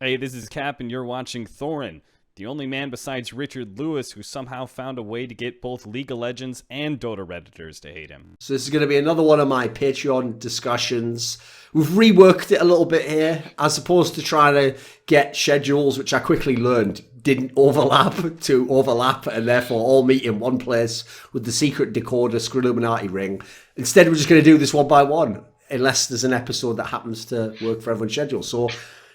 Hey, this is Cap, and you're watching Thorin, the only man besides Richard Lewis who somehow found a way to get both League of Legends and Dota Redditors to hate him. So this is going to be another one of my Patreon discussions. We've reworked it a little bit here, as opposed to trying to get schedules, which I quickly learned didn't overlap, and therefore all meet in one place with the secret decoder Scrilluminati ring. Instead, we're just going to do this one by one, unless there's an episode that happens to work for everyone's schedule. So,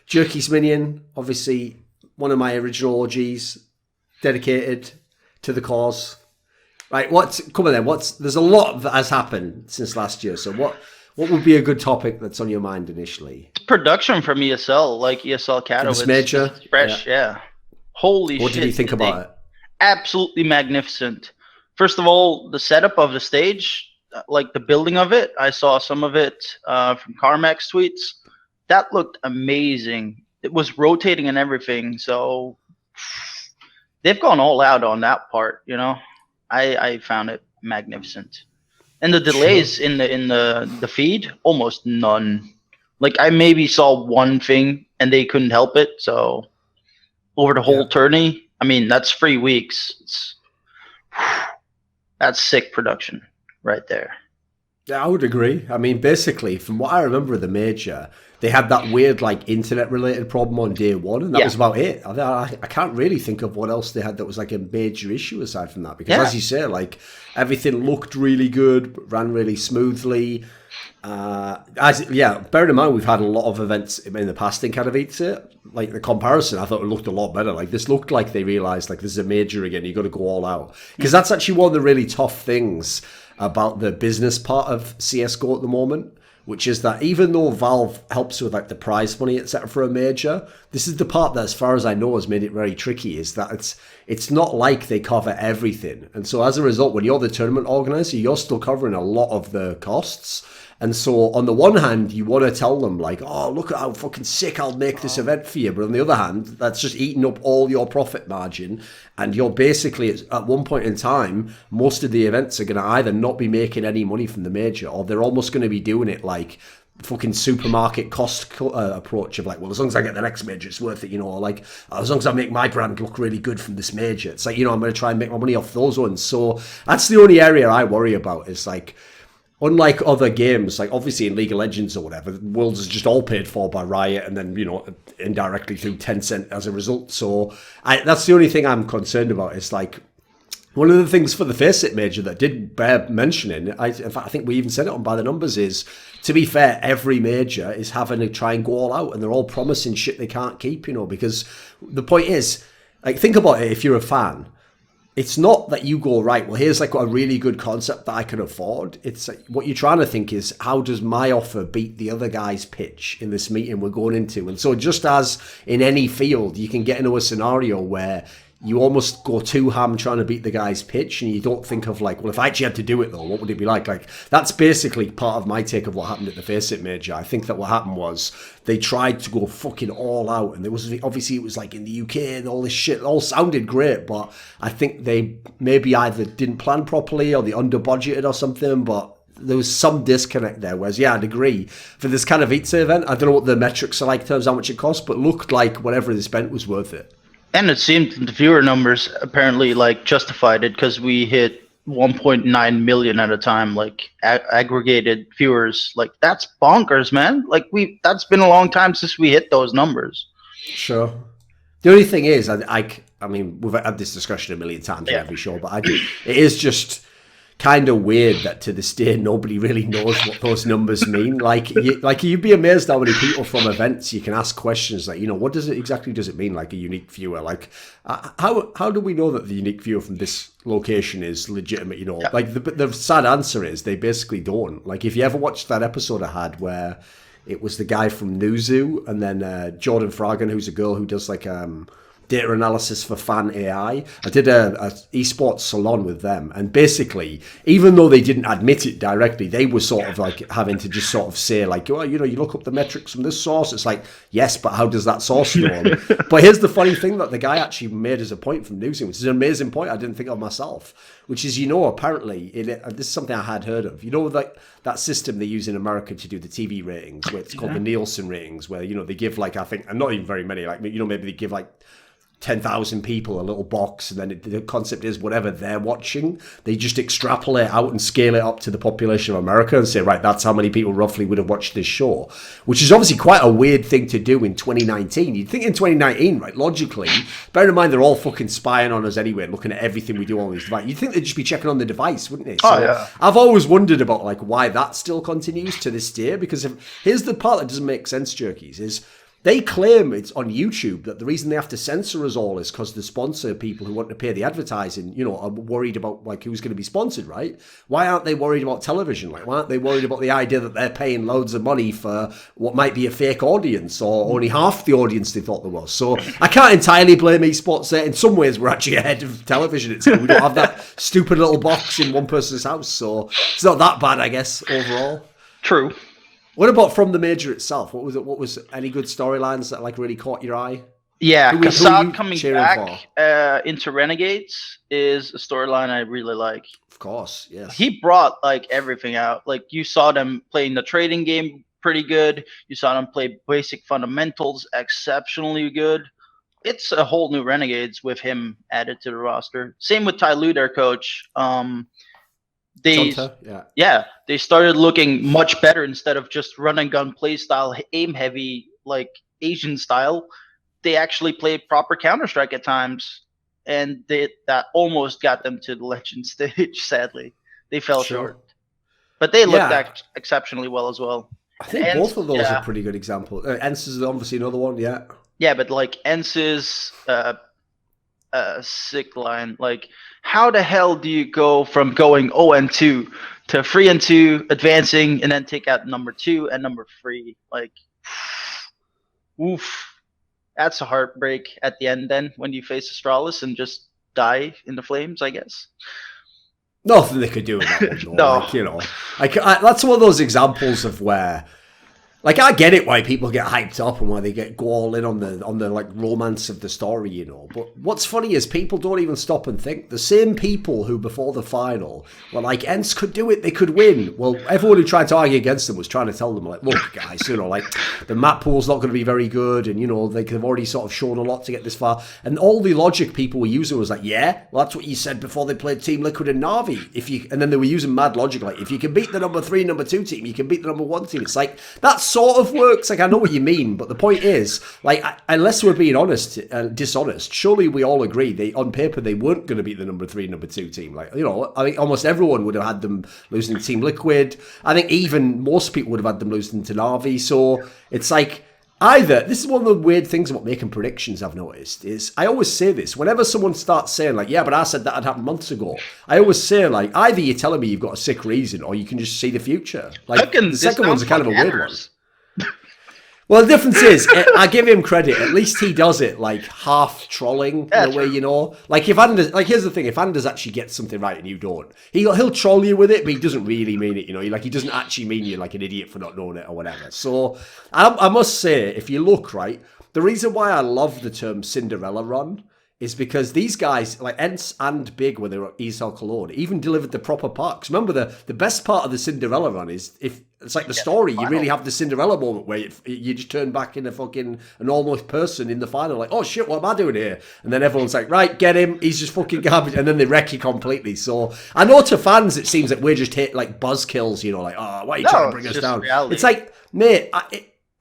Jerky's Minion, obviously one of my original OGs, dedicated to the cause. Right, come on then, there's a lot that has happened since last year, so what would be a good topic that's on your mind initially? Production from ESL, like ESL Katowice. Major? It's fresh, yeah. Holy shit. What did you think about it? Absolutely magnificent. First of all, the setup of the stage, like the building of it, I saw some of it from Carmack's tweets. That looked amazing. It was rotating and everything, so they've gone all out on that part, you know. I found it magnificent. And the delays in the feed, almost none. Like I maybe saw one thing and they couldn't help it, so over the whole tourney, I mean that's 3 weeks. That's sick production right there. Yeah, I would agree. I mean, basically, from what I remember of the major, they had that weird, like, internet-related problem on day one, and that was about it. I can't really think of what else they had that was, like, a major issue aside from that. Because, as you say, like, everything looked really good, ran really smoothly. Bearing in mind, we've had a lot of events in the past in Katowice. Like, the comparison, I thought it looked a lot better. Like, this looked like they realised, like, this is a major again, you've got to go all out. Because that's actually one of the really tough things about the business part of CSGO at the moment, which is that even though Valve helps with like the prize money, etc., for a major, this is the part that, as far as I know, has made it very tricky, is that it's not like they cover everything. And so as a result, when you're the tournament organizer, you're still covering a lot of the costs. And so on the one hand, you want to tell them like, oh, look at how fucking sick I'll make this event for you. But on the other hand, that's just eating up all your profit margin. And you're basically, at one point in time, most of the events are going to either not be making any money from the major, or they're almost going to be doing it like fucking supermarket cost approach of like, well, as long as I get the next major, it's worth it, you know, or like, as long as I make my brand look really good from this major. It's like, you know, I'm going to try and make my money off those ones. So that's the only area I worry about, is like, unlike other games, like obviously in League of Legends or whatever, the Worlds is just all paid for by Riot and then, you know, indirectly through Tencent as a result. So that's the only thing I'm concerned about. Is like, one of the things for the Faceit major that did bear mentioning, in fact, I think we even said it on By the Numbers, is, to be fair, every major is having to try and go all out, and they're all promising shit they can't keep, you know, because the point is, like, think about it if you're a fan. It's not that you go, right, well, here's like a really good concept that I can afford. It's like, what you're trying to think is, how does my offer beat the other guy's pitch in this meeting we're going into? And so just as in any field, you can get into a scenario where you almost go too ham trying to beat the guy's pitch, and you don't think of like, well, if I actually had to do it though, what would it be like? Like, that's basically part of my take of what happened at the Faceit major. I think that what happened was they tried to go fucking all out, and there was, obviously it was like in the UK and all this shit, it all sounded great, but I think they maybe either didn't plan properly or they under budgeted or something, but there was some disconnect there. Whereas, yeah, I'd agree, for this kind of Katowice event, I don't know what the metrics are like in terms of how much it cost, but it looked like whatever they spent was worth it. And it seemed the viewer numbers apparently like justified it, because we hit 1.9 million at a time, like aggregated viewers. Like, that's bonkers, man. Like, that's been a long time since we hit those numbers. Sure. The only thing is, I mean, we've had this discussion a million times on every show, but it is just kind of weird that to this day nobody really knows what those numbers mean. Like you'd be amazed how many people from events you can ask questions like, you know, what does it mean, like a unique viewer? Like, how do we know that the unique viewer from this location is legitimate? You know, like the sad answer is they basically don't. Like, if you ever watched that episode I had where it was the guy from Newzoo and then Jordan Fragan, who's a girl who does like data analysis for fan AI. I did a esports salon with them, and basically, even though they didn't admit it directly, they were sort of like having to just sort of say like, oh, you know, you look up the metrics from this source. It's like, yes, but how does that source know? But here's the funny thing that the guy actually made as a point from Newzoo, which is an amazing point I didn't think of myself, which is, apparently, this is something I had heard of. That system they use in America to do the TV ratings, where it's called the Nielsen ratings, where, they give I think, and not even very many, maybe they give 10,000 people a little box, and then the concept is whatever they're watching, they just extrapolate out and scale it up to the population of America and say, right, that's how many people roughly would have watched this show, which is obviously quite a weird thing to do in 2019. You'd think in 2019, right, logically, bear in mind they're all fucking spying on us anyway and looking at everything we do on these devices. You'd think they'd just be checking on the device, wouldn't they? So I've always wondered about why that still continues to this day, because here's the part that doesn't make sense, Jerkies, is they claim it's on YouTube that the reason they have to censor us all is because the sponsor people who want to pay the advertising, are worried about who's going to be sponsored, right? Why aren't they worried about television? Why aren't they worried about the idea that they're paying loads of money for what might be a fake audience or only half the audience they thought there was? So I can't entirely blame esports there. In some ways, we're actually ahead of television. We don't have that stupid little box in one person's house, so it's not that bad, I guess, overall. True. What about from the major itself? What was any good storylines that really caught your eye? Yeah, Kassad coming back into Renegades is a storyline I really like. Of course, yes. He brought everything out. You saw them playing the trading game pretty good. You saw them play basic fundamentals exceptionally good. It's a whole new Renegades with him added to the roster. Same with Ty Lue, their coach. They started looking much better instead of just run and gun play style, aim heavy, Asian style. They actually played proper Counter-Strike at times, and that almost got them to the Legend stage, sadly. They fell short. But they looked exceptionally well as well. I think both of those are pretty good examples. ENCE is obviously another one, yeah. Yeah, but ENCE's sick line. How the hell do you go from going 0-2 to 3-2, advancing, and then take out number 2 and number 3? Oof. That's a heartbreak at the end then when you face Astralis and just die in the flames, I guess. Nothing they could do in that one, though. No. That's one of those examples of where, I get it why people get hyped up and why they go all in on the romance of the story, But what's funny is people don't even stop and think. The same people who before the final were ENCE could do it, they could win. Well, everyone who tried to argue against them was trying to tell them, look, guys, the map pool's not going to be very good, and they've already sort of shown a lot to get this far. And all the logic people were using was well, that's what you said before they played Team Liquid and Na'Vi. And then they were using mad logic, if you can beat the number 3, number 2 team, you can beat the number 1 team. It's that's sort of works. I know what you mean, but the point is, unless we're being honest and dishonest, surely we all agree on paper they weren't going to beat the number 3, number 2 team. I think almost everyone would have had them losing to Team Liquid. I think even most people would have had them losing to Na'Vi. So it's either, this is one of the weird things about making predictions I've noticed, is I always say this, whenever someone starts saying yeah, but I said that had happened months ago, I always say either you're telling me you've got a sick reason or you can just see the future. The second one's a kind of a weird one. Well, the difference is, I give him credit. At least he does it half trolling in a way, if Anders, here's the thing: if Anders actually gets something right and you don't, he'll troll you with it, but he doesn't really mean it. He doesn't actually mean you're an idiot for not knowing it or whatever. So I must say, if you look right, the reason why I love the term Cinderella run is because these guys, ENCE and Big, when they were at ESL Cologne, even delivered the proper parts. Remember, the best part of the Cinderella run is if it's the story, you really have the Cinderella moment where you just turn back in a normal person in the final, oh shit, what am I doing here? And then everyone's right, get him, he's just fucking garbage, and then they wreck you completely. So I know to fans it seems we're just hit buzzkills, why are you trying to bring us down? Reality. It's mate,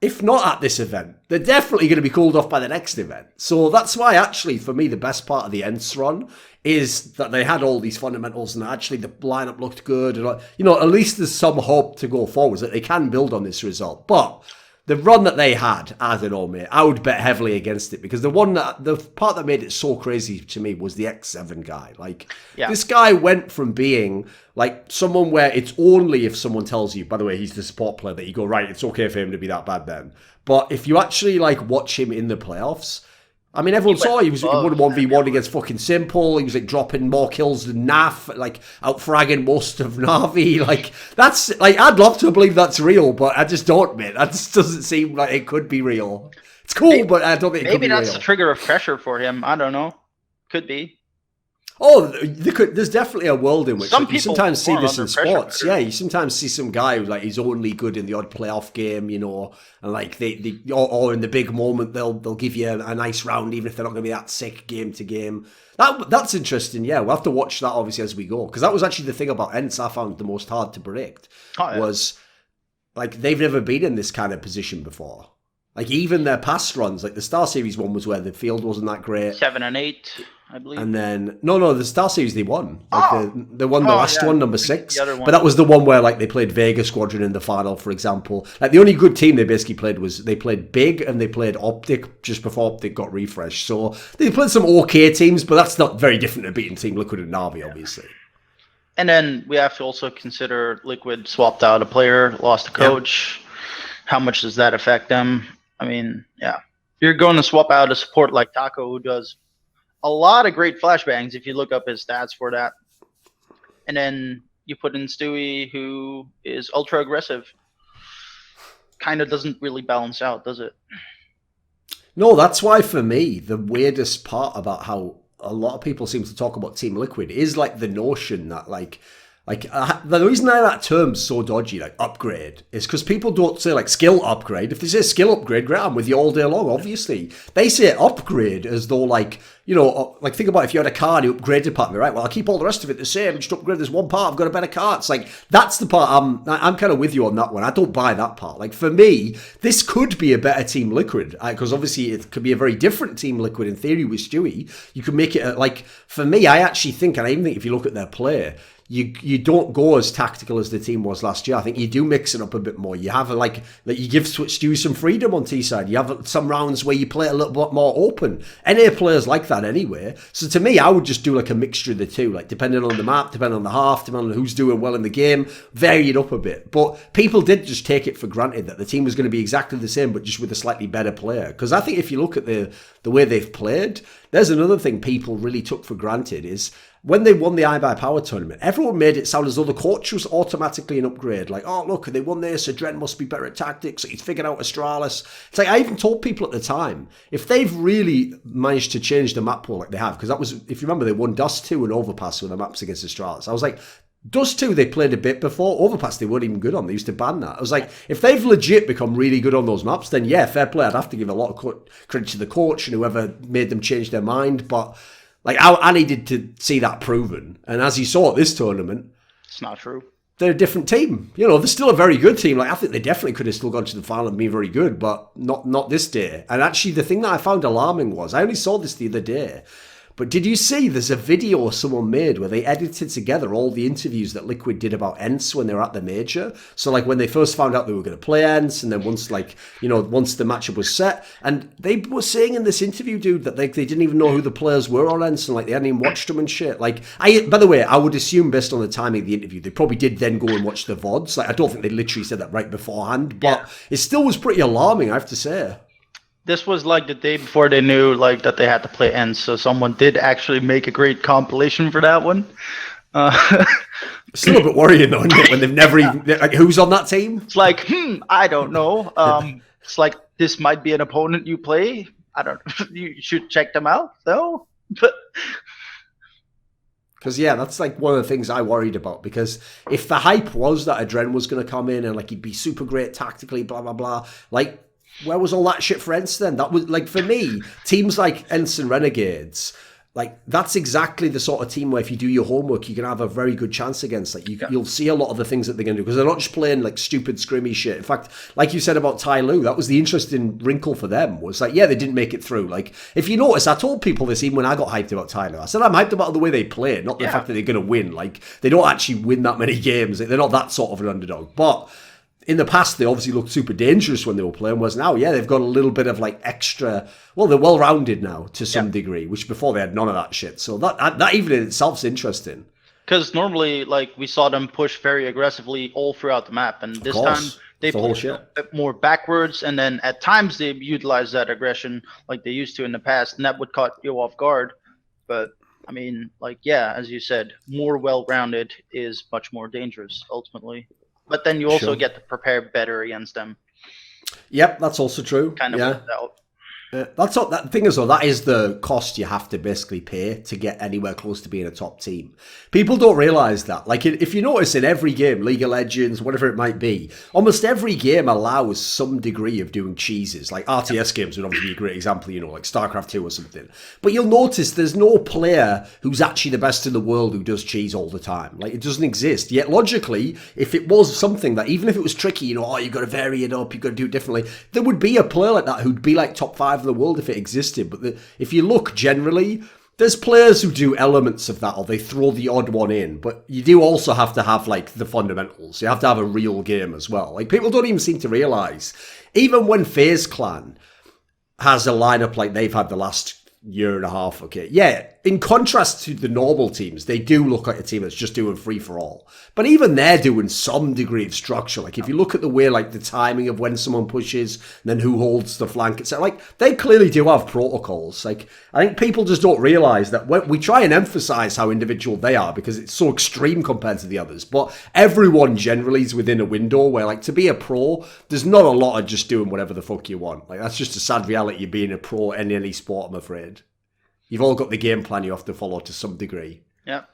if not at this event, they're definitely going to be cooled off by the next event. So that's why, actually, for me, the best part of the ENCE run is that they had all these fundamentals and actually the lineup looked good. And, at least there's some hope to go forwards that they can build on this result. But the run that they had, I don't know, mate, I would bet heavily against it because the part that made it so crazy to me was the X7 guy. This guy went from being someone where it's only if someone tells you, by the way, he's the support player, that you go, right, it's okay for him to be that bad then. But if you actually watch him in the playoffs, I mean, everyone saw he was won 1v1 against fucking Simple. He was dropping more kills than Naf, out-fragging most of Na'Vi. That's I'd love to believe that's real, but I just don't, mate. That just doesn't seem like it could be real. It's cool, but I don't think it could be real. Maybe that's a trigger of pressure for him. I don't know. Could be. Oh, there's definitely a world in which Some like, you people sometimes see perform this in under pressure sports. better. Yeah, you sometimes see some guy who's like he's only good in the odd playoff game, and like or in the big moment they'll give you a nice round even if they're not going to be that sick game to game. That's interesting. Yeah, we'll have to watch that obviously as we go because that was actually the thing about Ents I found the most hard to predict was like they've never been in this kind of position before. Like even their past runs, like the Star Series one was where the field wasn't that great. 7 and 8, I believe. And then the Star Series they won. Like they won the last one, number 6. The other one. But that was the one where like they played Vega Squadron in the final, for example. Like the only good team they basically played was they played Big and they played Optic just before Optic got refreshed. So they played some okay teams, but that's not very different to beating Team Liquid and Na'Vi, obviously. And then we have to also consider Liquid swapped out a player, lost a coach. How much does that affect them? I mean, yeah. You're going to swap out a support like Taco, who does a lot of great flashbangs if you look up his stats for that. And then you put in Stewie, who is ultra aggressive. Kind of doesn't really balance out, does it? No, that's why for me, the weirdest part about how a lot of people seem to talk about Team Liquid is like the notion that the reason that term's so dodgy, like upgrade, is because people don't say like skill upgrade. If they say skill upgrade, great, I'm with you all day long, obviously. They say upgrade as though like, like think about if you had a car and you upgraded part of it, right? Well, I'll keep all the rest of it the same, just upgrade this one part, I've got a better car. It's like, that's the part I'm kind of with you on that one. I don't buy that part. Like for me, this could be a better Team Liquid, because obviously it could be a very different Team Liquid in theory with Stewie. You could make it like, for me, I actually think, and I even think if you look at their play, you don't go as tactical as the team was last year. I think you do mix it up a bit more. You have you give Stu some freedom on T-side. You have some rounds where you play a little bit more open. NA players like that anyway. So to me, I would just do like a mixture of the two, like depending on the map, depending on the half, depending on who's doing well in the game, vary it up a bit. But people did just take it for granted that the team was going to be exactly the same, but just with a slightly better player. Because I think if you look at the way they've played, there's another thing people really took for granted is when they won the iBuyPower tournament, everyone made it sound as though the coach was automatically an upgrade. Like, oh, look, they won this, Adren must be better at tactics, he's figured out Astralis. It's like, I even told people at the time, if they've really managed to change the map pool like they have, because that was, if you remember, they won Dust 2 and Overpass with the maps against Astralis. I was like, Dust 2 they played a bit before, Overpass they weren't even good on, they used to ban that. I was like, if they've legit become really good on those maps, then yeah, fair play, I'd have to give a lot of credit to the coach and whoever made them change their mind, but like, I needed to see that proven. And as you saw at this tournament, it's not true. They're a different team. They're still a very good team. Like, I think they definitely could have still gone to the final and been very good, but not this day. And actually, the thing that I found alarming was, I only saw this the other day, but did you see there's a video someone made where they edited together all the interviews that Liquid did about Ents when they were at the major? So like when they first found out they were going to play Ents, and then once the matchup was set, and they were saying in this interview, dude, that they didn't even know who the players were on Ents, and like they hadn't even watched them and shit. Like, by the way, I would assume based on the timing of the interview, they probably did then go and watch the VODs. Like, I don't think they literally said that right beforehand, but it still was pretty alarming, I have to say. This was like the day before they knew like that they had to play Ents, so someone did actually make a great compilation for that one. Still a bit worrying though, isn't it, when they've never even like, who's on that team? It's like, I don't know. It's like this might be an opponent you play. I don't know. You should check them out though. But because yeah, that's like one of the things I worried about, because if the hype was that Adren was going to come in and like he'd be super great tactically, blah blah blah, like where was all that shit for Ents then? That was like, for me, teams like Ents and Renegades, like that's exactly the sort of team where if you do your homework, you can have a very good chance against. Like you'll see a lot of the things that they're going to do, because they're not just playing like stupid scrimmy shit. In fact, like you said about Tai Lu, that was the interesting wrinkle for them, was like, yeah, they didn't make it through. Like, if you notice, I told people this even when I got hyped about Tai Lu. I said I'm hyped about the way they play, not the fact that they're going to win. Like, they don't actually win that many games. They're not that sort of an underdog. But in the past, they obviously looked super dangerous when they were playing, whereas now, yeah, they've got a little bit of like extra, well, they're well-rounded now to some degree, which before they had none of that shit. So that even in itself is interesting. Because normally, like, we saw them push very aggressively all throughout the map, and this time they pushed a bit more backwards, and then at times they utilized that aggression like they used to in the past, and that would caught you off guard. But I mean, like, yeah, as you said, more well-rounded is much more dangerous ultimately. But then you also get to prepare better against them. Yep, that's also true. Kind of worked out. That's what that thing is, though. That is the cost you have to basically pay to get anywhere close to being a top team. People don't realize that. Like, if you notice in every game, League of Legends, whatever it might be, almost every game allows some degree of doing cheeses. Like RTS games would obviously be a great example, you know, like StarCraft 2 or something. But you'll notice there's no player who's actually the best in the world who does cheese all the time. Like, it doesn't exist. Yet logically, if it was something that, even if it was tricky, you know, oh, you've got to vary it up, you've got to do it differently, there would be a player like that who'd be like top 5 in the world if it existed. But if you look generally, there's players who do elements of that, or they throw the odd one in, but you do also have to have like the fundamentals. You have to have a real game as well. Like, people don't even seem to realize, even when FaZe Clan has a lineup like they've had the last year and a half, okay, yeah, in contrast to the normal teams, they do look like a team that's just doing free for all. But even they're doing some degree of structure. Like, if you look at the way, like, the timing of when someone pushes, and then who holds the flank, etc., like, they clearly do have protocols. Like, I think people just don't realize that when we try and emphasize how individual they are because it's so extreme compared to the others. But everyone generally is within a window where, like, to be a pro, there's not a lot of just doing whatever the fuck you want. Like, that's just a sad reality of being a pro in any sport, I'm afraid. You've all got the game plan you have to follow to some degree. Yeah.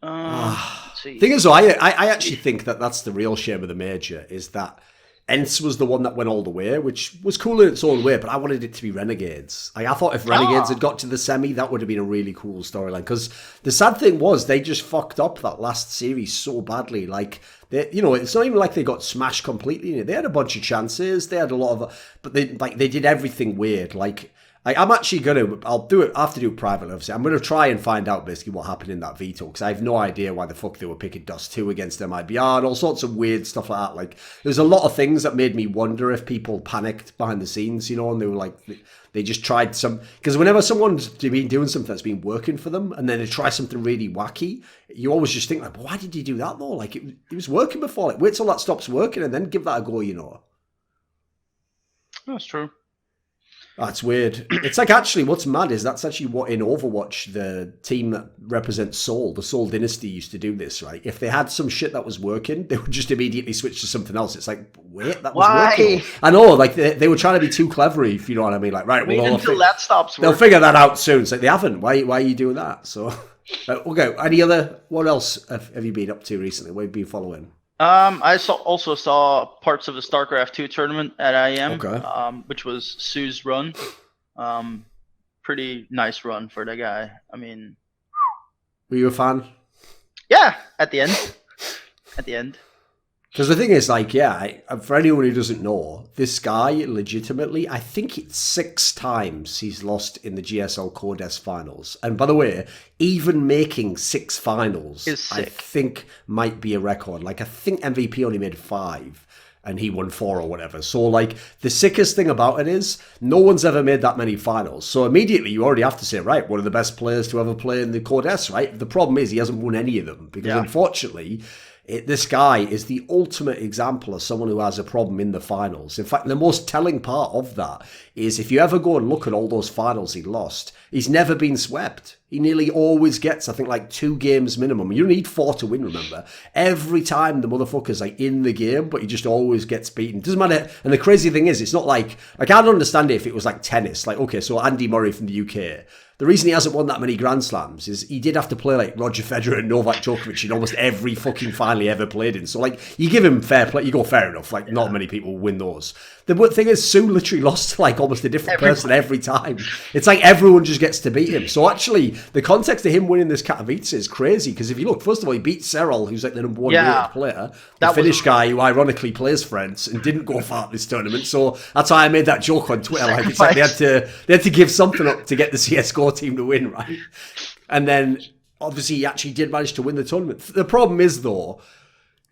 Let's see. Thing is, though, I actually think that that's the real shame of the major, is that Ents was the one that went all the way, which was cool in its own way, but I wanted it to be Renegades. Like, I thought if Renegades had got to the semi, that would have been a really cool storyline. Because the sad thing was, they just fucked up that last series so badly. Like, they, you know, it's not even like they got smashed completely. They had a bunch of chances. They had a lot of, but they did everything weird. Like, I'm actually I'll have to do it privately, obviously. I'm going to try and find out basically what happened in that veto, because I have no idea why the fuck they were picking Dust 2 against MIBR and all sorts of weird stuff like that. Like, there's a lot of things that made me wonder if people panicked behind the scenes, you know, and they were like, they just tried because whenever someone's been doing something that's been working for them, and then they try something really wacky, you always just think, like, why did you do that though? Like, it was working before. Like, wait till that stops working and then give that a go, you know. That's true. That's weird. It's like, actually, what's mad is that's actually what in Overwatch, the team that represents Seoul, the Seoul Dynasty, used to do this, right? If they had some shit that was working, they would just immediately switch to something else. It's like, wait, that was working. I know, like, they were trying to be too clever, if you know what I mean. Like, right, wait until that stops working. They'll figure that out soon. It's like, they haven't. Why are you doing that? So, okay, what else have you been up to recently? What have you been following? I also saw parts of the StarCraft 2 tournament at IEM, which was Sue's run. Pretty nice run for the guy. I mean, were you a fan? Yeah, at the end. At the end. Because the thing is, like, yeah, for anyone who doesn't know, this guy, legitimately, I think it's 6 times he's lost in the GSL Codes finals. And by the way, even making 6 finals, I think, might be a record. Like, I think MVP only made 5, and he won 4 or whatever. So, like, the sickest thing about it is, no one's ever made that many finals. So immediately, you already have to say, right, one of the best players to ever play in the Codes, right? The problem is, he hasn't won any of them. Because, unfortunately, this guy is the ultimate example of someone who has a problem in the finals. In fact, the most telling part of that is if you ever go and look at all those finals he lost, he's never been swept. He nearly always gets, I think, like 2 games minimum. You don't need 4 to win, remember. Every time the motherfucker's like in the game, but he just always gets beaten. Doesn't matter. And the crazy thing is, it's not like I can't understand it if it was like tennis. Like, okay, so Andy Murray from the UK. The reason he hasn't won that many Grand Slams is he did have to play like Roger Federer and Novak Djokovic in almost every fucking final he ever played in. So, like, you give him fair play, you go fair enough. Like, not many people win those. The thing is, Sue literally lost to like almost a different person every time. It's like everyone just gets to beat him. So actually, the context of him winning this Katowice is crazy, because if you look, first of all, he beat Cyril, who's like the number 1 rated player, the Finnish guy who ironically plays France and didn't go far at this tournament. So that's why I made that joke on Twitter. Like, it's like they had to give something up to get the CS:GO team to win, right? And then obviously he actually did manage to win the tournament. The problem is, though,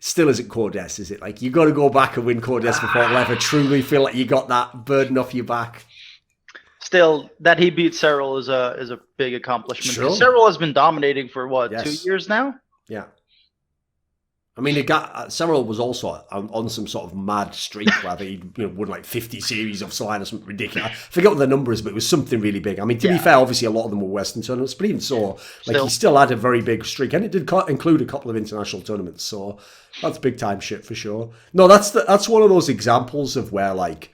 still isn't Codes, is it? Like, you got to go back and win Codes before it'll ever truly feel like you got that burden off your back. Still, that he beat Cyril is a big accomplishment. Sure. Cyril has been dominating for what, 2 years now? Yeah. I mean, Cyril was also on some sort of mad streak where he won like 50 series of Solana, something ridiculous. I forget what the number is, but it was something really big. I mean, to be fair, obviously a lot of them were Western tournaments, but even so, like, he still had a very big streak, and it did include a couple of international tournaments. So that's big time shit for sure. No, that's one of those examples of where, like,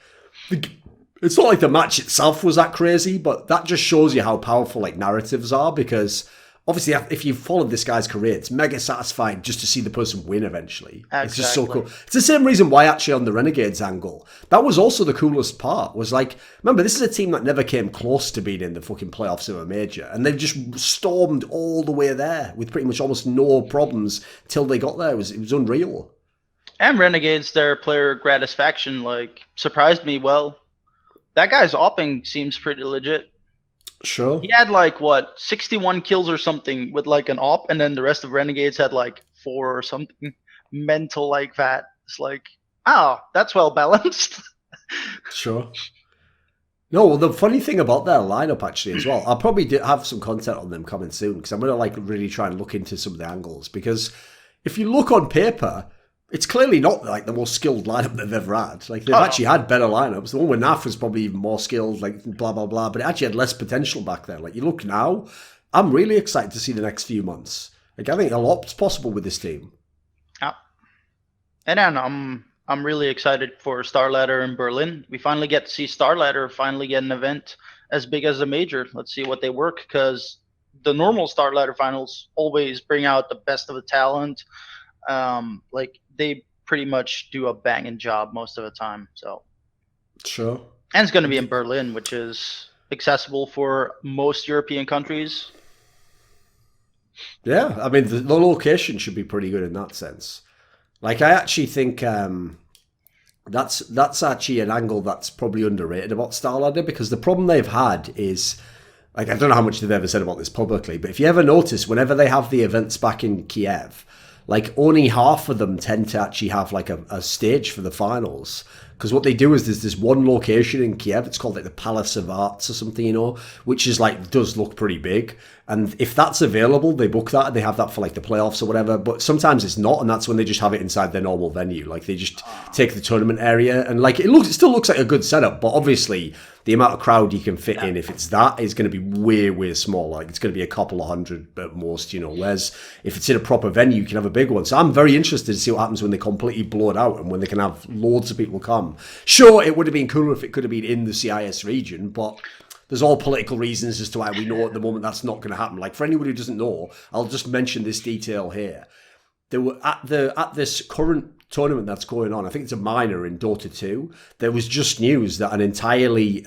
It's not like the match itself was that crazy, but that just shows you how powerful like narratives are, because obviously if you've followed this guy's career, it's mega satisfying just to see the person win eventually. Exactly. It's just so cool. It's the same reason why actually on the Renegades angle, that was also the coolest part, was like, remember, this is a team that never came close to being in the fucking playoffs of a major, and they've just stormed all the way there with pretty much almost no problems till they got there. It was unreal. And Renegades, their player Gratisfaction, like, surprised me well. That guy's opping seems pretty legit. Sure. He had like 61 kills or something with like an op, and then the rest of Renegades had like 4 or something mental like that. It's like, oh, that's well balanced. Sure. No, well, the funny thing about their lineup actually as well, I'll probably have some content on them coming soon, because I'm going to like really try and look into some of the angles, because if you look on paper, it's clearly not like the most skilled lineup they've ever had. Like, they've actually had better lineups. The one with NAF was probably even more skilled, like blah, blah, blah. But it actually had less potential back then. Like, you look now, I'm really excited to see the next few months. Like, I think a lot's possible with this team. Yeah. And then I'm really excited for Starladder in Berlin. We finally get to see Starladder finally get an event as big as a major. Let's see what they work, because the normal Starladder finals always bring out the best of the talent. Like, they pretty much do a banging job most of the time. So sure. And it's going to be in Berlin, which is accessible for most European countries. Yeah, I mean, the location should be pretty good in that sense. Like, I actually think that's actually an angle that's probably underrated about Starladder, because the problem they've had is, like, I don't know how much they've ever said about this publicly, but if you ever notice, whenever they have the events back in Kiev, like, only half of them tend to actually have like a stage for the finals. Because what they do is there's this one location in Kiev, it's called like the Palace of Arts or something, you know, which is like, does look pretty big. And if that's available, they book that and they have that for like the playoffs or whatever. But sometimes it's not, and that's when they just have it inside their normal venue. Like, they just take the tournament area, and like, it still looks like a good setup, but obviously the amount of crowd you can fit in, if it's that, is going to be way, way smaller. Like, it's going to be a couple of hundred at most, you know, whereas if it's in a proper venue, you can have a big one. So I'm very interested to see what happens when they completely blow it out and when they can have loads of people come. Sure, it would have been cooler if it could have been in the CIS region, but there's all political reasons as to why we know at the moment that's not going to happen. Like, for anyone who doesn't know, I'll just mention this detail here. There were at this current tournament that's going on, I think it's a minor in Dota 2, there was just news that an entirely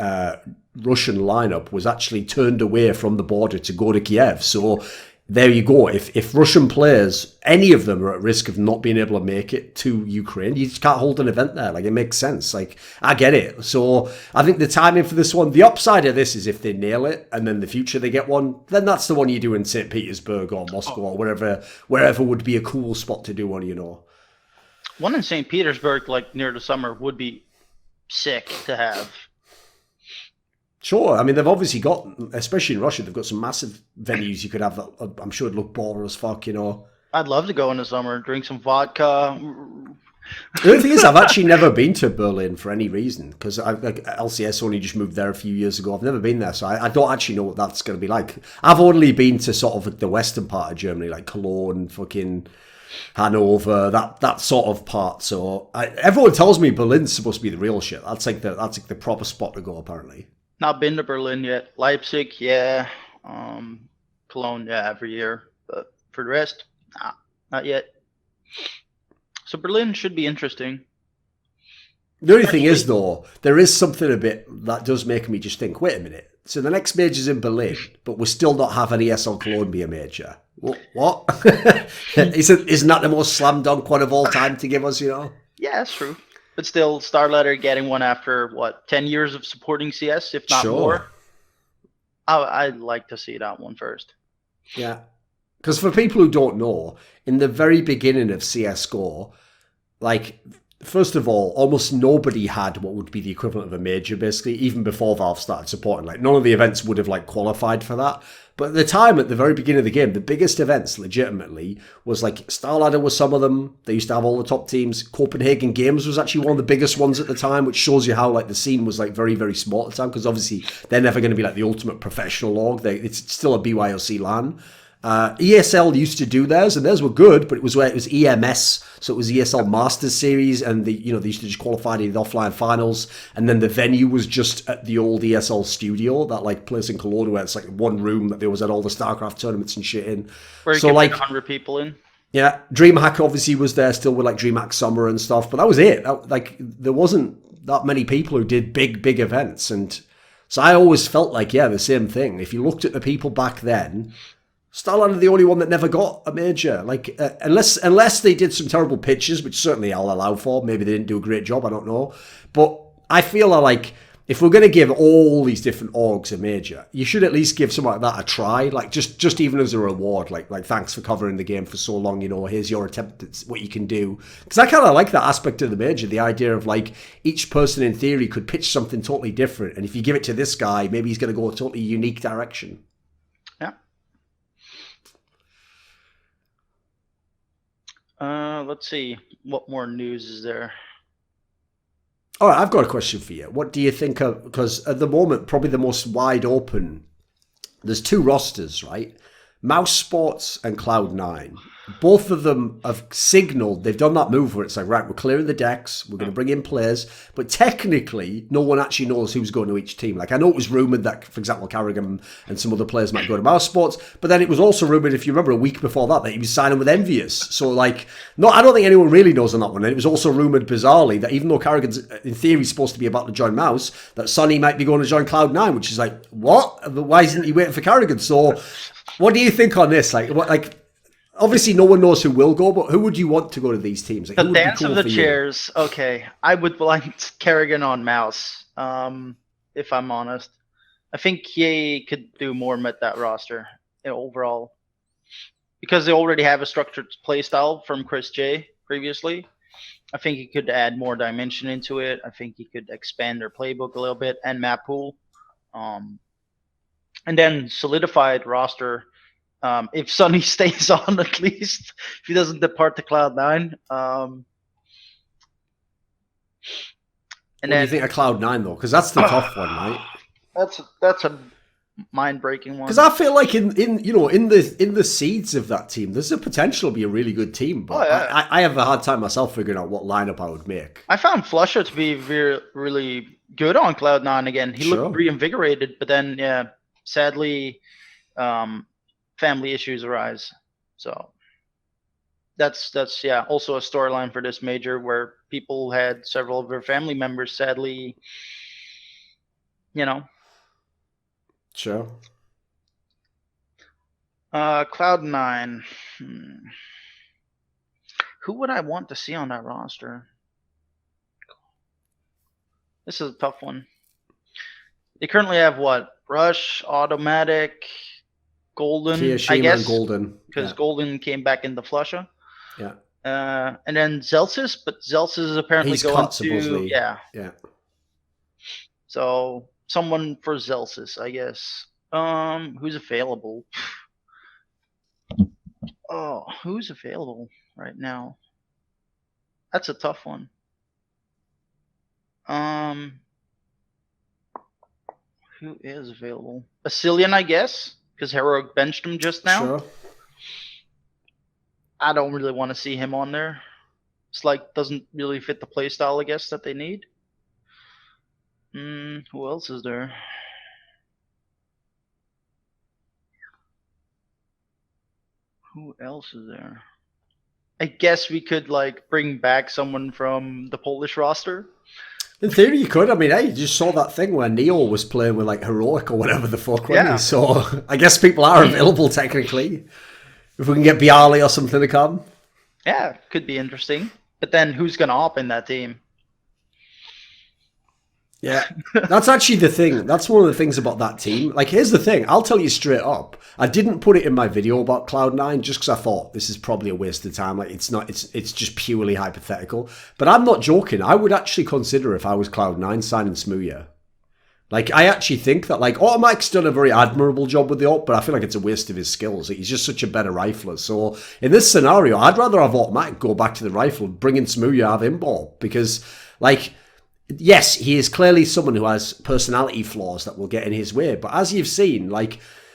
Russian lineup was actually turned away from the border to go to Kiev. So there you go. If Russian players, any of them, are at risk of not being able to make it to Ukraine, you just can't hold an event there. Like, it makes sense. Like, I get it. So I think the timing for this one, the upside of this is if they nail it and then in the future they get one, then that's the one you do in St. Petersburg or Moscow or wherever would be a cool spot to do one, you know. One in St. Petersburg, like near the summer, would be sick to have. Sure. I mean, they've obviously got, especially in Russia, they've got some massive venues you could have that I'm sure it'd look baller as fuck, you know. I'd love to go in the summer, drink some vodka. The only thing is, I've actually never been to Berlin for any reason, because like, LCS only just moved there a few years ago. I've never been there, so I don't actually know what that's going to be like. I've only been to sort of like the western part of Germany, like Cologne, fucking Hanover, that sort of part. So everyone tells me Berlin's supposed to be the real shit. That's like the proper spot to go, apparently. Not been to Berlin yet. Leipzig, yeah. Cologne, yeah, every year. But for the rest, nah, not yet. So Berlin should be interesting. The only thing is, though, there is something a bit that does make me just think, wait a minute. So the next major's in Berlin, but we're still not having ESL Cologne be a major. What? Isn't that the most slam dunk one of all time to give us, you know? Yeah, that's true. But still, Starladder getting one after, 10 years of supporting CS, if not more? I'd like to see that one first. Yeah. Because for people who don't know, in the very beginning of CSGO, like, first of all, almost nobody had what would be the equivalent of a major, basically, even before Valve started supporting. Like, none of the events would have, like, qualified for that. But at the time, at the very beginning of the game, the biggest events, legitimately, was, like, Starladder was some of them. They used to have all the top teams. Copenhagen Games was actually one of the biggest ones at the time, which shows you how, like, the scene was, like, very, very small at the time, because obviously they're never going to be, like, the ultimate professional org. It's still a BYOC LAN. ESL used to do theirs, and theirs were good, but it was where it was EMS, so it was ESL Masters Series, and they used to just qualify to the offline finals, and then the venue was just at the old ESL studio, that like place in Kelowna where it's like one room that they always had all the StarCraft tournaments and shit in. Where you so could like fit 100 people in. Yeah, DreamHack obviously was there still with like DreamHack Summer and stuff, but that was it. There wasn't that many people who did big events, and so I always felt like, yeah, the same thing. If you looked at the people back then, Starland are the only one that never got a major. Like, unless they did some terrible pitches, which certainly I'll allow for. Maybe they didn't do a great job, I don't know. But I feel like if we're going to give all these different orgs a major, you should at least give something like that a try. Like, just even as a reward. Like thanks for covering the game for so long, here's your attempt at what you can do. Because I kind of like that aspect of the major, the idea of like each person in theory could pitch something totally different. And if you give it to this guy, maybe he's going to go a totally unique direction. Let's see. What more news is there? All right, I've got a question for you. What do you think of, because at the moment, probably the most wide open, there's 2 rosters, right? Mouse Sports and Cloud9. Both of them have signaled, they've done that move where it's like, right, we're clearing the decks, we're going to bring in players, but technically, no one actually knows who's going to each team. Like, I know it was rumoured that, for example, Carrigan and some other players might go to Mouse Sports, but then it was also rumoured, if you remember, a week before that he was signing with Envious. So, like, no, I don't think anyone really knows on that one. And it was also rumoured, bizarrely, that even though Carrigan's, in theory, supposed to be about to join Mouse, that Sonny might be going to join Cloud9, which is like, what? Why isn't he waiting for Carrigan? So, what do you think on this? Obviously, no one knows who will go, but who would you want to go to these teams? Like, the dance of the chairs. Okay, I would like Kerrigan on Mouse. If I'm honest, I think he could do more with that roster overall, because they already have a structured play style from Chris J previously. I think he could add more dimension into it. I think he could expand their playbook a little bit and map pool, and then solidified roster. If Sonny stays on, at least if he doesn't depart to Cloud9. And what do you think of Cloud9 though? Because that's the tough one, right? That's a mind-breaking one. Because I feel like in the seeds of that team, there's a potential to be a really good team, but I have a hard time myself figuring out what lineup I would make. I found Flusher to be really good on Cloud9 again. He looked reinvigorated, but then sadly, family issues arise. So that's also a storyline for this major, where people had several of their family members sadly, Sure. Cloud9. Who would I want to see on that roster? This is a tough one. They currently have what? Rush, Automatic, Golden, Kiyashima, I guess, Golden, because Golden came back into Flusher. Yeah. And then Zelsis, but Zelsis is apparently He's going cut, to supposedly. yeah. So someone for Zelsis, I guess. Who's available? Oh, who's available right now? That's a tough one. Who is available? Basilian, I guess, because Heroic benched him just now. Sure. I don't really want to see him on there. It's like doesn't really fit the play style, I guess, that they need. Who else is there? Who else is there? I guess we could bring back someone from the Polish roster. In theory, you could. I mean, hey, you just saw that thing where Neo was playing with Heroic or whatever the fuck, wasn't he? So I guess people are available technically. If we can get Bialy or something to come. Yeah, could be interesting. But then who's going to op in that team? Yeah, that's actually the thing. That's one of the things about that team. Here's the thing. I'll tell you straight up. I didn't put it in my video about Cloud9 just because I thought this is probably a waste of time. It's not. It's just purely hypothetical. But I'm not joking. I would actually consider, if I was Cloud9, signing Smooya. I actually think that, Automatic's done a very admirable job with the op, but I feel like it's a waste of his skills. He's just such a better rifler. So, in this scenario, I'd rather have Automatic go back to the rifle, bring in Smooya, have him ball. Because, yes, he is clearly someone who has personality flaws that will get in his way. But as you've seen,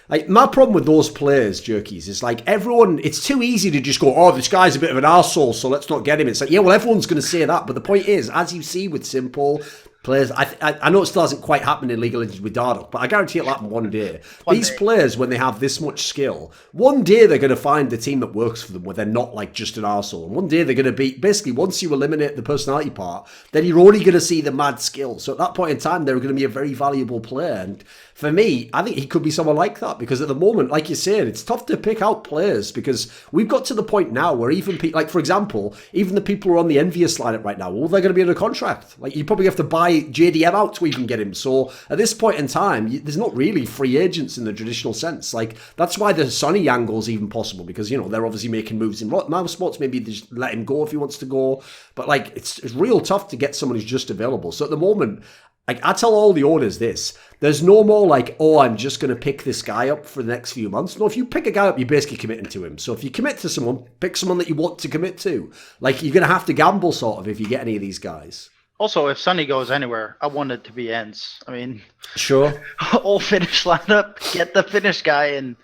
Like, my problem with those players, Jerkies, is like everyone, it's too easy to just go, oh, this guy's a bit of an arsehole, so let's not get him. It's like, yeah, well, everyone's going to say that. But the point is, as you see with Simple players, I know it still hasn't quite happened in League of Legends with Dardoch, but I guarantee it'll happen one day. These players, when they have this much skill, one day they're going to find the team that works for them where they're not like just an arsehole. And one day they're going to be, basically, once you eliminate the personality part, then you're only going to see the mad skill. So at that point in time, they're going to be a very valuable player. And for me, I think he could be someone like that, because at the moment, like you're saying, it's tough to pick out players, because we've got to the point now where even like, for example, even the people who are on the Envious lineup right now, well, they're going to be under contract. Like, you probably have to buy JDM out to even get him. So at this point in time, there's not really free agents in the traditional sense. Like, that's why the Sonny angle is even possible, because, you know, they're obviously making moves in mouse spots. Maybe they just let him go if he wants to go. But like, it's real tough to get someone who's just available. So at the moment, like, I tell all the owners this, there's no more like, oh, I'm just going to pick this guy up for the next few months. No, if you pick a guy up, you're basically committing to him. So if you commit to someone, pick someone that you want to commit to. Like, you're going to have to gamble sort of if you get any of these guys. Also, if Sonny goes anywhere, I want it to be Ents. I mean, sure. All Finnish lineup, get the Finnish guy in.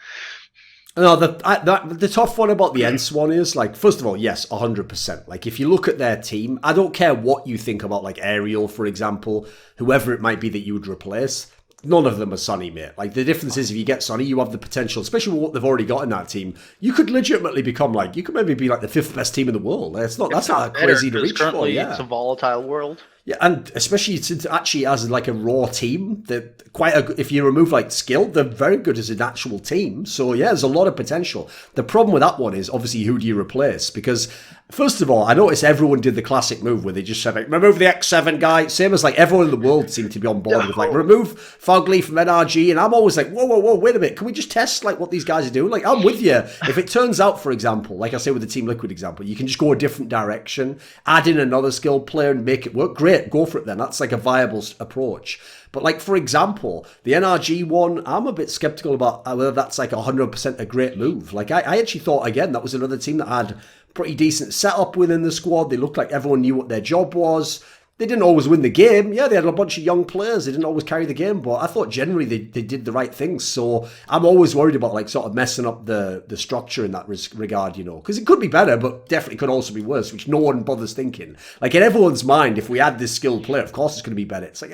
No, the tough one about the Ents one is, like, first of all, yes, 100%. Like, if you look at their team, I don't care what you think about, like, Ariel, for example, whoever it might be that you would replace. None of them are Sonny, mate. Like, the difference is if you get Sonny, you have the potential, especially with what they've already got in that team, you could legitimately become, like, you could maybe be, like, the 5th best team in the world. That's not crazy to reach for, yeah. It's a volatile world. Yeah, and especially since actually as like a raw team, if you remove like skill, they're very good as an actual team. So yeah, there's a lot of potential. The problem with that one is obviously who do you replace? Because first of all, I noticed everyone did the classic move where they just said, like, remove the X7 guy. Same as like everyone in the world seemed to be on board with like, remove Fugly from NRG. And I'm always like, whoa, wait a minute. Can we just test like what these guys are doing? Like, I'm with you. If it turns out, for example, like I say with the Team Liquid example, you can just go a different direction, add in another skilled player and make it work. Great, go for it then. That's like a viable approach. But like, for example, the NRG one, I'm a bit skeptical about whether that's like 100% a great move. Like, I actually thought, again, that was another team that had pretty decent setup within the squad. They looked like everyone knew what their job was. They didn't always win the game. Yeah, they had a bunch of young players. They didn't always carry the game, but I thought generally they did the right things. So I'm always worried about like sort of messing up the structure in that regard, you know, because it could be better, but definitely could also be worse, which no one bothers thinking. Like, in everyone's mind, if we had this skilled player, of course it's going to be better. It's like,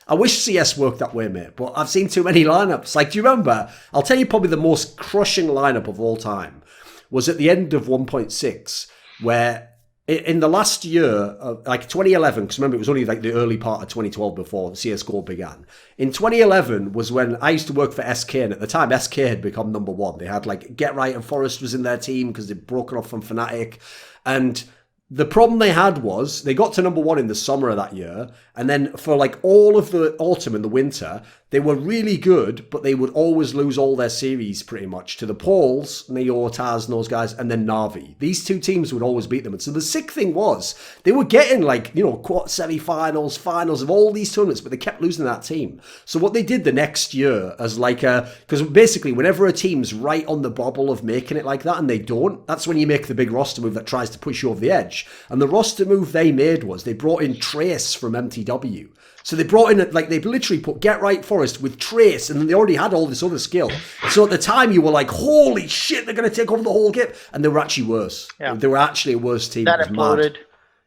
I wish CS worked that way, mate, but I've seen too many lineups. Like, do you remember? I'll tell you probably the most crushing lineup of all time was at the end of 1.6, where in the last year, like 2011, because remember, it was only like the early part of 2012 before CSGO began. In 2011 was when I used to work for SK, and at the time, SK had become number one. They had like Get Right and Forest was in their team because they'd broken off from Fnatic. And the problem they had was they got to number one in the summer of that year, and then for like all of the autumn and the winter, they were really good, but they would always lose all their series pretty much to the Pauls, Neo, Taz, and those guys, and then Na'Vi. These two teams would always beat them. And so the sick thing was they were getting like, you know, semi-finals, finals of all these tournaments, but they kept losing that team. So what they did the next year as like because basically whenever a team's right on the bubble of making it like that and they don't, that's when you make the big roster move that tries to push you over the edge. And the roster move they made was they brought in Trace from MTW. So they brought in, like, they literally put Get Right Forest with Trace, and then they already had all this other skill. So at the time, you were like, holy shit, they're going to take over the whole game. And they were actually worse. Yeah. They were actually a worse team. That imploded. Mad.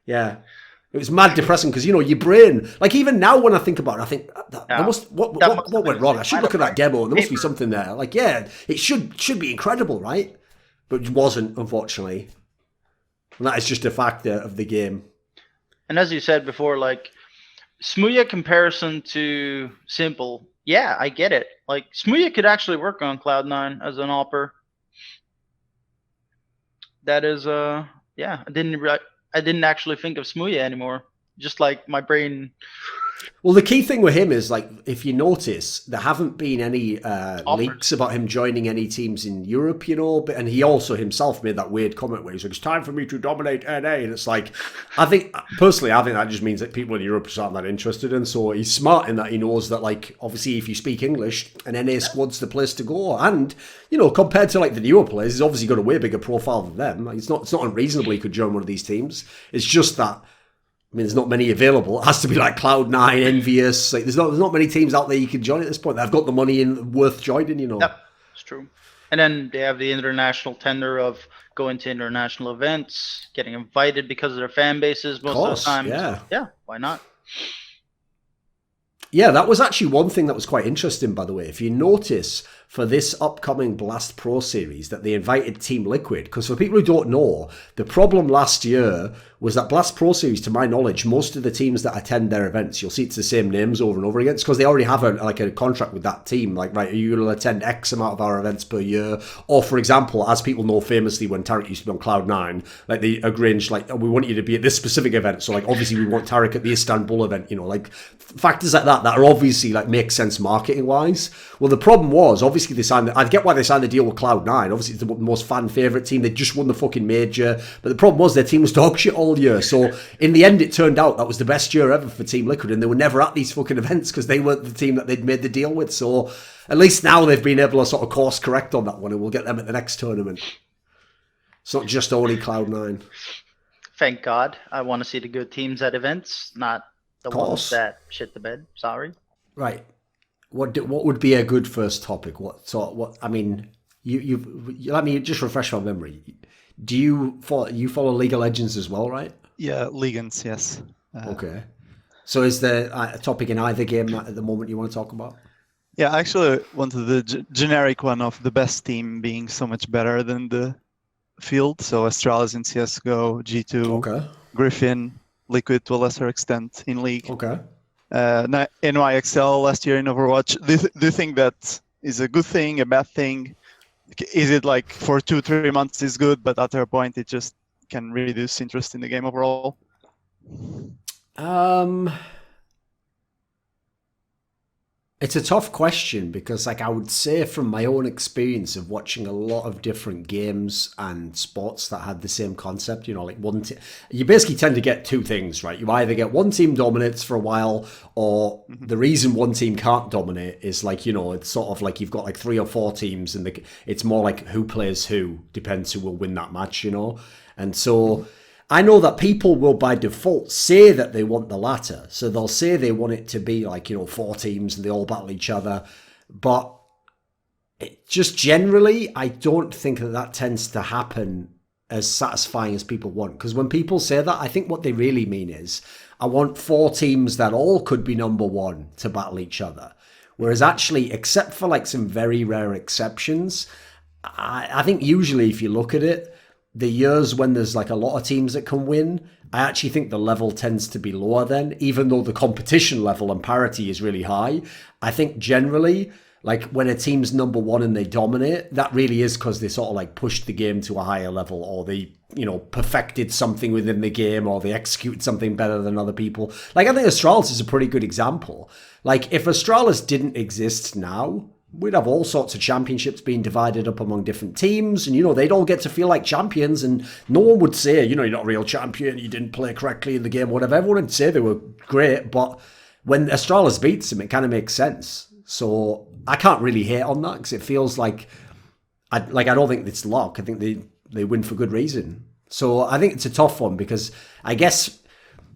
Yeah. It was mad depressing because, you know, your brain, like, even now when I think about it, I think, what went wrong? I should look at that demo, and there must be something there. Like, yeah, it should be incredible, right? But it wasn't, unfortunately. And that is just a factor of the game. And as you said before, like, Smooya comparison to Simple, yeah, I get it. Like, Smooya could actually work on Cloud9 as an AWPer. That is, yeah, I didn't actually think of Smooya anymore. Just like my brain. Well, the key thing with him is, like, if you notice, there haven't been any leaks about him joining any teams in Europe, you know, and he also himself made that weird comment where he's like, it's time for me to dominate NA, and it's like, personally, I think that just means that people in Europe just aren't that interested, and so he's smart in that he knows that, like, obviously, if you speak English, an NA squad's the place to go, and, you know, compared to, like, the newer players, he's obviously got a way bigger profile than them. Like, it's not unreasonable he could join one of these teams. It's just that, I mean, there's not many available. It has to be like Cloud9, Envious. Like, there's not many teams out there you can join at this point that have got the money and worth joining, you know. Yep. It's true. And then they have the international tender of going to international events, getting invited because of their fan bases most of the time. Yeah. So, yeah, why not? Yeah, that was actually one thing that was quite interesting, by the way. If you notice, for this upcoming Blast Pro series, that they invited Team Liquid, because for people who don't know, the problem last year was that Blast Pro series, to my knowledge, most of the teams that attend their events, you'll see it's the same names over and over again. It's because they already have a contract with that team. Like, right, you will attend X amount of our events per year. Or, for example, as people know famously, when Tarek used to be on Cloud9, like they arranged, like, oh, we want you to be at this specific event. So, like, obviously we want Tarek at the Istanbul event, you know, like factors like that are obviously like make sense marketing wise. Well, the problem was obviously I get why they signed the deal with Cloud9. Obviously, it's the most fan favorite team. They just won the fucking major, but the problem was their team was dog shit all year. So in the end, it turned out that was the best year ever for Team Liquid, and they were never at these fucking events because they weren't the team that they'd made the deal with. So at least now they've been able to sort of course correct on that one, and we'll get them at the next tournament. It's not just only Cloud9. Thank God. I want to see the good teams at events, not the ones that shit the bed. Sorry. Right. What would be a good first topic? I mean, you let me just refresh my memory. Do you follow League of Legends as well, right? Yeah, Legends, yes. Okay. So is there a topic in either game at the moment you want to talk about? Yeah, I actually wanted the generic one of the best team being so much better than the field. So Astralis in CSGO, G2, okay. Griffin, Liquid to a lesser extent in League. Okay. NYXL last year in Overwatch. Do you think that is a good thing, a bad thing? Is it like for 2-3 months is good, but after a point it just can reduce interest in the game overall? It's a tough question because, like, I would say from my own experience of watching a lot of different games and sports that had the same concept, you know, like you basically tend to get two things, right? You either get one team dominates for a while, or the reason one team can't dominate is like, you know, it's sort of like you've got like 3 or 4 teams and it's more like who plays who, depends who will win that match, you know? And so I know that people will by default say that they want the latter. So they'll say they want it to be like, you know, 4 teams and they all battle each other. But just generally, I don't think that tends to happen as satisfying as people want. Because when people say that, I think what they really mean is, I want 4 teams that all could be number 1 to battle each other. Whereas actually, except for like some very rare exceptions, I think usually if you look at it, the years when there's like a lot of teams that can win, I actually think the level tends to be lower then, even though the competition level and parity is really high. I think generally, like when a team's number 1 and they dominate, that really is because they sort of like pushed the game to a higher level, or they, you know, perfected something within the game, or they executed something better than other people. Like I think Astralis is a pretty good example. Like if Astralis didn't exist now, we'd have all sorts of championships being divided up among different teams, and, you know, they'd all get to feel like champions, and no one would say, you know, you're not a real champion, you didn't play correctly in the game, whatever. Everyone would say they were great, but when Astralis beats them, it kind of makes sense. So I can't really hate on that, because it feels like, I don't think it's luck. I think they win for good reason. So I think it's a tough one, because I guess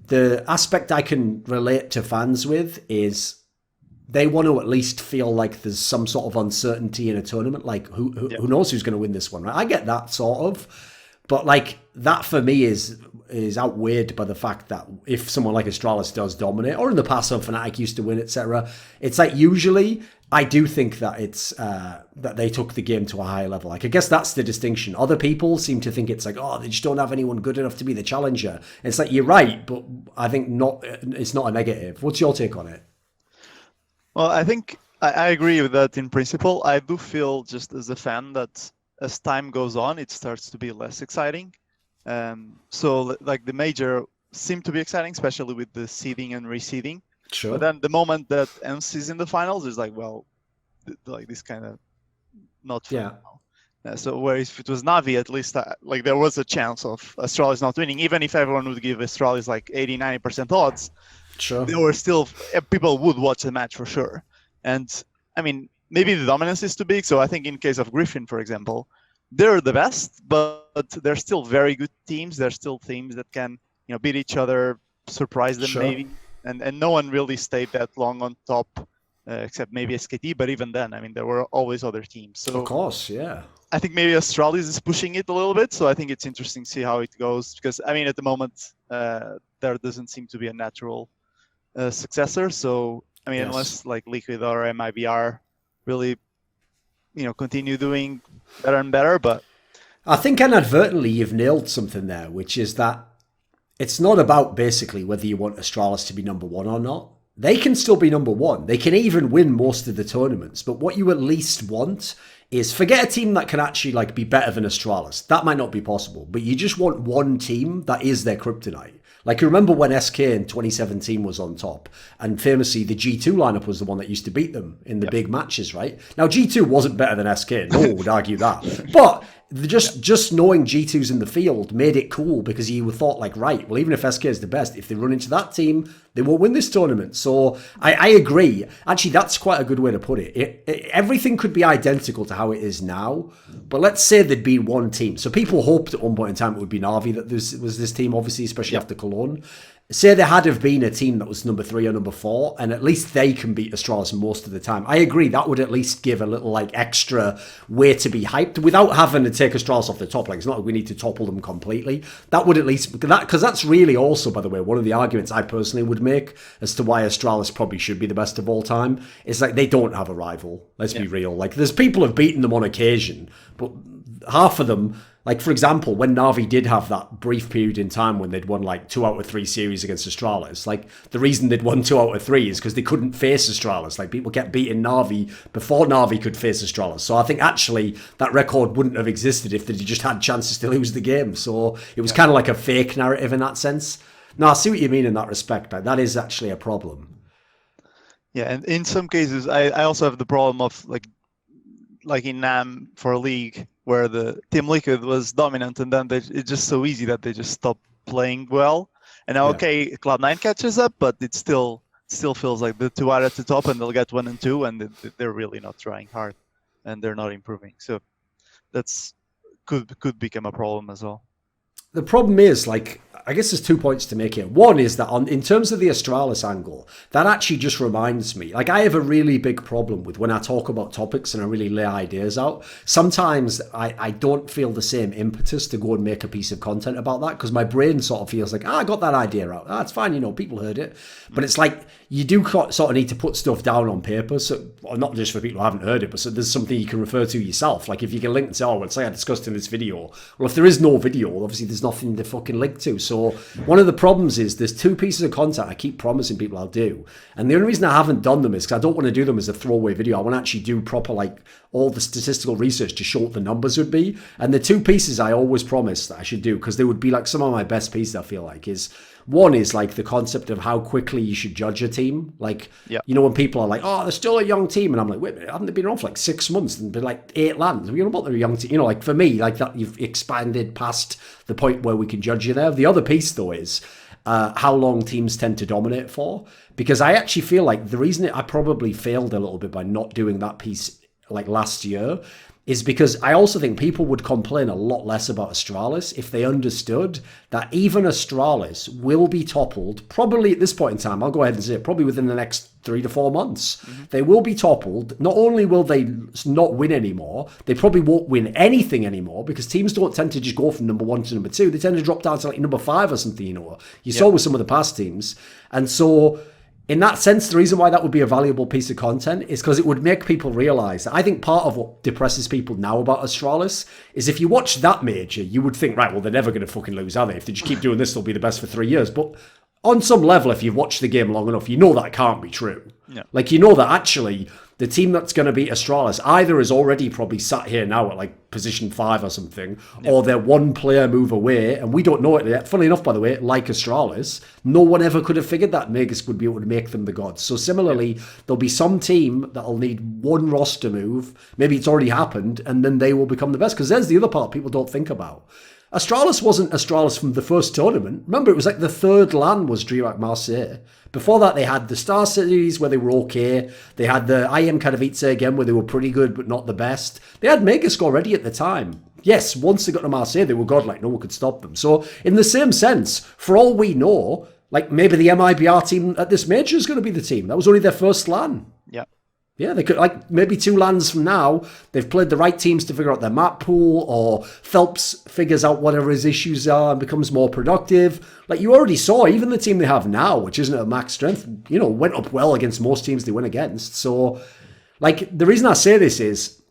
the aspect I can relate to fans with is they want to at least feel like there's some sort of uncertainty in a tournament. Like, who knows who's going to win this one, right? I get that sort of. But, like, that for me is outweighed by the fact that if someone like Astralis does dominate, or in the past, some Fnatic used to win, etc., it's like usually I do think that it's that they took the game to a higher level. Like, I guess that's the distinction. Other people seem to think it's like, oh, they just don't have anyone good enough to be the challenger. It's like, you're right, but I think it's not a negative. What's your take on it? Well, I think I agree with that in principle. I do feel, just as a fan, that as time goes on, it starts to be less exciting. So, like, the major seem to be exciting, especially with the seeding and reseeding. Sure. But then the moment that EMS is in the finals, it's like, well, like this kind of not fun now. So, whereas if it was Navi, at least like there was a chance of Astralis not winning, even if everyone would give Astralis like 80-90% odds. Sure. There were still people would watch the match for sure. And I mean, maybe the dominance is too big. So I think in case of Griffin, for example, they're the best, but they're still very good teams. They're still teams that can, you know, beat each other, surprise them maybe. And no one really stayed that long on top except maybe SKT. But even then, I mean, there were always other teams. So Of course, yeah. I think maybe Astralis is pushing it a little bit. So I think it's interesting to see how it goes, because I mean, at the moment, there doesn't seem to be a natural successor. So I mean, Yes. unless like Liquid or MIBR really, continue doing better and better. But I think inadvertently you've nailed something there, which is that it's not about basically whether you want Astralis to be number one or not. They can still be number one. They can even win most of the tournaments. But what you at least want is, forget a team that can actually like be better than Astralis. That might not be possible. But you just want one team that is their kryptonite. Like, you remember when SK in 2017 was on top, and famously the G2 lineup was the one that used to beat them in the big matches, right? Now, G2 wasn't better than SK. No one would argue that. But just knowing G2's in the field made it cool, because you thought like, right, well, even if SK is the best, if they run into that team, they won't win this tournament. So I agree. Actually, that's quite a good way to put it. Everything could be identical to how it is now, but let's say there'd be one team. So people hoped at one point in time it would be Na'Vi that was this team, obviously, especially after Cologne. Say there had have been a team that was number 3 or number 4, and at least they can beat Astralis most of the time. I agree, that would at least give a little like extra way to be hyped without having to take Astralis off the top. Like, it's not like we need to topple them completely. That would at least, because that's really also, by the way, one of the arguments I personally would make as to why Astralis probably should be the best of all time. Is like, they don't have a rival. Let's be real. Like, there's people have beaten them on occasion, but half of them, like, for example, when Na'Vi did have that brief period in time when they'd won like 2 out of 3 series against Astralis, like, the reason they'd won 2 out of 3 is because they couldn't face Astralis. Like, people kept beating Na'Vi before Na'Vi could face Astralis. So I think actually that record wouldn't have existed if they just had chances to lose the game. So it was kind of like a fake narrative in that sense. No, I see what you mean in that respect. Like, that is actually a problem. yeah, and in some cases, I also have the problem of like in NAM for a league, where the Team Liquid was dominant, and then it's just so easy that they just stop playing well. And now, okay, Cloud9 catches up, but it still feels like the 2 are at the top, and they'll get 1 and 2, and they're really not trying hard, and they're not improving. So that's could become a problem as well. The problem is, like, I guess there's 2 points to make here. One is that in terms of the Astralis angle, that actually just reminds me, like, I have a really big problem with when I talk about topics and I really lay ideas out. Sometimes I don't feel the same impetus to go and make a piece of content about that, because my brain sort of feels like, I got that idea out. It's fine, people heard it. But it's like, you do sort of need to put stuff down on paper, so, or not just for people who haven't heard it, but so there's something you can refer to yourself. Like, if you can link and say, well, say I discussed in this video. Well, if there is no video, obviously there's nothing to fucking link to. So one of the problems is there's 2 pieces of content I keep promising people I'll do. And the only reason I haven't done them is because I don't want to do them as a throwaway video. I want to actually do proper, like, all the statistical research to show what the numbers would be. And the 2 pieces I always promise that I should do, because they would be like some of my best pieces, I feel like, is... One is like the concept of how quickly you should judge a team. Like, when people are like, oh, they're still a young team. And I'm like, wait a minute, haven't they been on for like 6 months and been like 8 lands? You know about they're a young team. Like, for me, like that, you've expanded past the point where we can judge you there. The other piece, though, is how long teams tend to dominate for. Because I actually feel like the reason I probably failed a little bit by not doing that piece like last year is because I also think people would complain a lot less about Astralis if they understood that even Astralis will be toppled, probably at this point in time, I'll go ahead and say it, probably within the next 3 to 4 months. Mm-hmm. They will be toppled. Not only will they not win anymore, they probably won't win anything anymore, because teams don't tend to just go from number 1 to number 2. They tend to drop down to like number 5 or something, You saw with some of the past teams. And so... in that sense, the reason why that would be a valuable piece of content is because it would make people realize that I think part of what depresses people now about Astralis is if you watch that major, you would think, right, well, they're never going to fucking lose, are they? If they just keep doing this, they'll be the best for 3 years. But on some level, if you've watched the game long enough, you know that can't be true. Yeah. Like, you know that actually the team that's going to beat Astralis either is already probably sat here now at like position 5 or something, or they're 1 player move away, and we don't know it yet. Funnily enough, by the way, like Astralis, no one ever could have figured that Magus would be able to make them the gods. So similarly, there'll be some team that'll need 1 roster move, maybe it's already happened, and then they will become the best. Because there's the other part people don't think about. Astralis wasn't Astralis from the first tournament. Remember, it was like the 3rd LAN was DreamHack Marseille. Before that, they had the Star Series where they were okay. They had the IM Katowice again where they were pretty good but not the best. They had Megascore already at the time. Yes, once they got to Marseille, they were godlike. No one could stop them. So in the same sense, for all we know, like maybe the MIBR team at this major is going to be the team. That was only their first LAN. Yeah. Yeah, they could, like, maybe 2 lands from now, they've played the right teams to figure out their map pool, or Phelps figures out whatever his issues are and becomes more productive. Like, you already saw, even the team they have now, which isn't at max strength, you know, went up well against most teams they win against. So, like, the reason I say this is,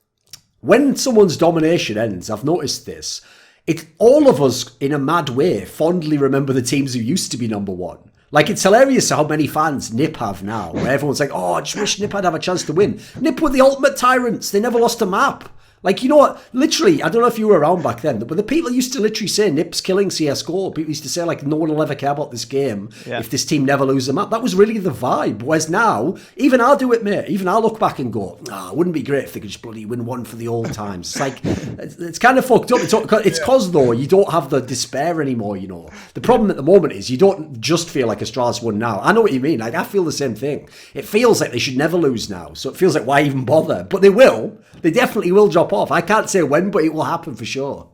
when someone's domination ends, I've noticed this, it's all of us, in a mad way, fondly remember the teams who used to be number one. Like, it's hilarious how many fans Nip have now, where everyone's like, oh, I just wish Nip had have a chance to win. Nip were the ultimate tyrants. They never lost a map. Like, you know what? Literally, I don't know if you were around back then, but the people used to literally say Nip's killing CSGO. People used to say, like, no one will ever care about this game if this team never loses a map. That was really the vibe. Whereas now, even I'll do it, mate. Even I'll look back and go, it wouldn't be great if they could just bloody win one for the old times. It's like, it's kind of fucked up. It's cause, though, you don't have the despair anymore, you know. The problem at the moment is you don't just feel like Astralis won now. I know what you mean. Like, I feel the same thing. It feels like they should never lose now. So it feels like, why even bother? But they will. They definitely will drop off. I can't say when, but it will happen for sure.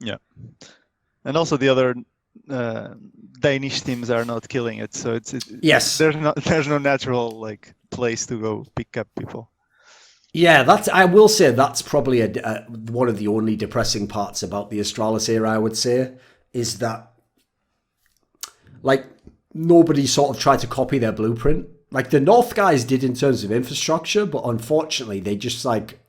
Yeah. And also the other Danish teams are not killing it. So yes. There's no natural like place to go pick up people. Yeah, I will say that's probably one of the only depressing parts about the Astralis era, I would say, is that like nobody sort of tried to copy their blueprint. Like the North guys did in terms of infrastructure, but unfortunately they just like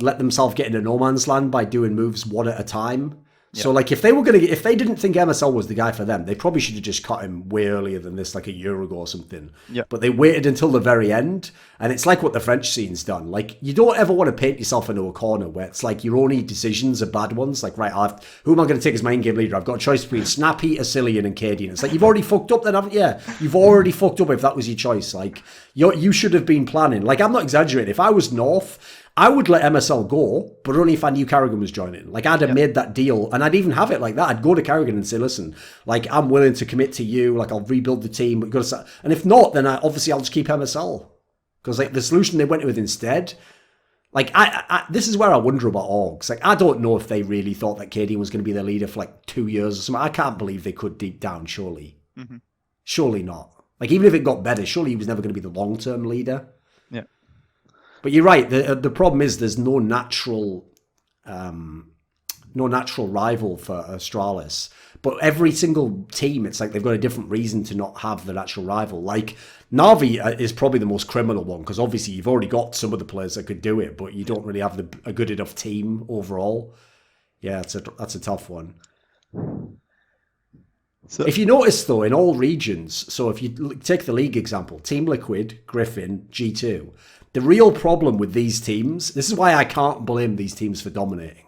let themselves get into no man's land by doing moves one at a time. Yep. So like if they didn't think MSL was the guy for them, they probably should have just cut him way earlier than this, like a year ago or something. Yep. But they waited until the very end, and it's like what the French scene's done. Like you don't ever want to paint yourself into a corner where it's like your only decisions are bad ones. Like right, who am I going to take as my in-game leader? I've got a choice between Snappy, Asilian, and Cadian. It's like you've already fucked up then, haven't you? Yeah, you've already fucked up if that was your choice. Like you should have been planning. Like I'm not exaggerating. If I was North, I would let MSL go, but only if I knew Carrigan was joining. Like, I'd have made that deal, and I'd even have it like that. I'd go to Carrigan and say, listen, like, I'm willing to commit to you. Like, I'll rebuild the team. And if not, then I'll just keep MSL. Because, like, the solution they went with instead, like, this is where I wonder about orgs. Like, I don't know if they really thought that KD was going to be their leader for, like, 2 years or something. I can't believe they could deep down, surely. Mm-hmm. Surely not. Like, even if it got better, surely he was never going to be the long-term leader. Yeah. But you're right. The problem is there's no natural rival for Astralis. But every single team, it's like they've got a different reason to not have the natural rival. Like Na'Vi is probably the most criminal one because obviously you've already got some of the players that could do it, but you don't really have a good enough team overall. Yeah, that's a tough one. So, if you notice, though, in all regions, so if you take the league example, Team Liquid, Griffin, G2, the real problem with these teams, this is why I can't blame these teams for dominating,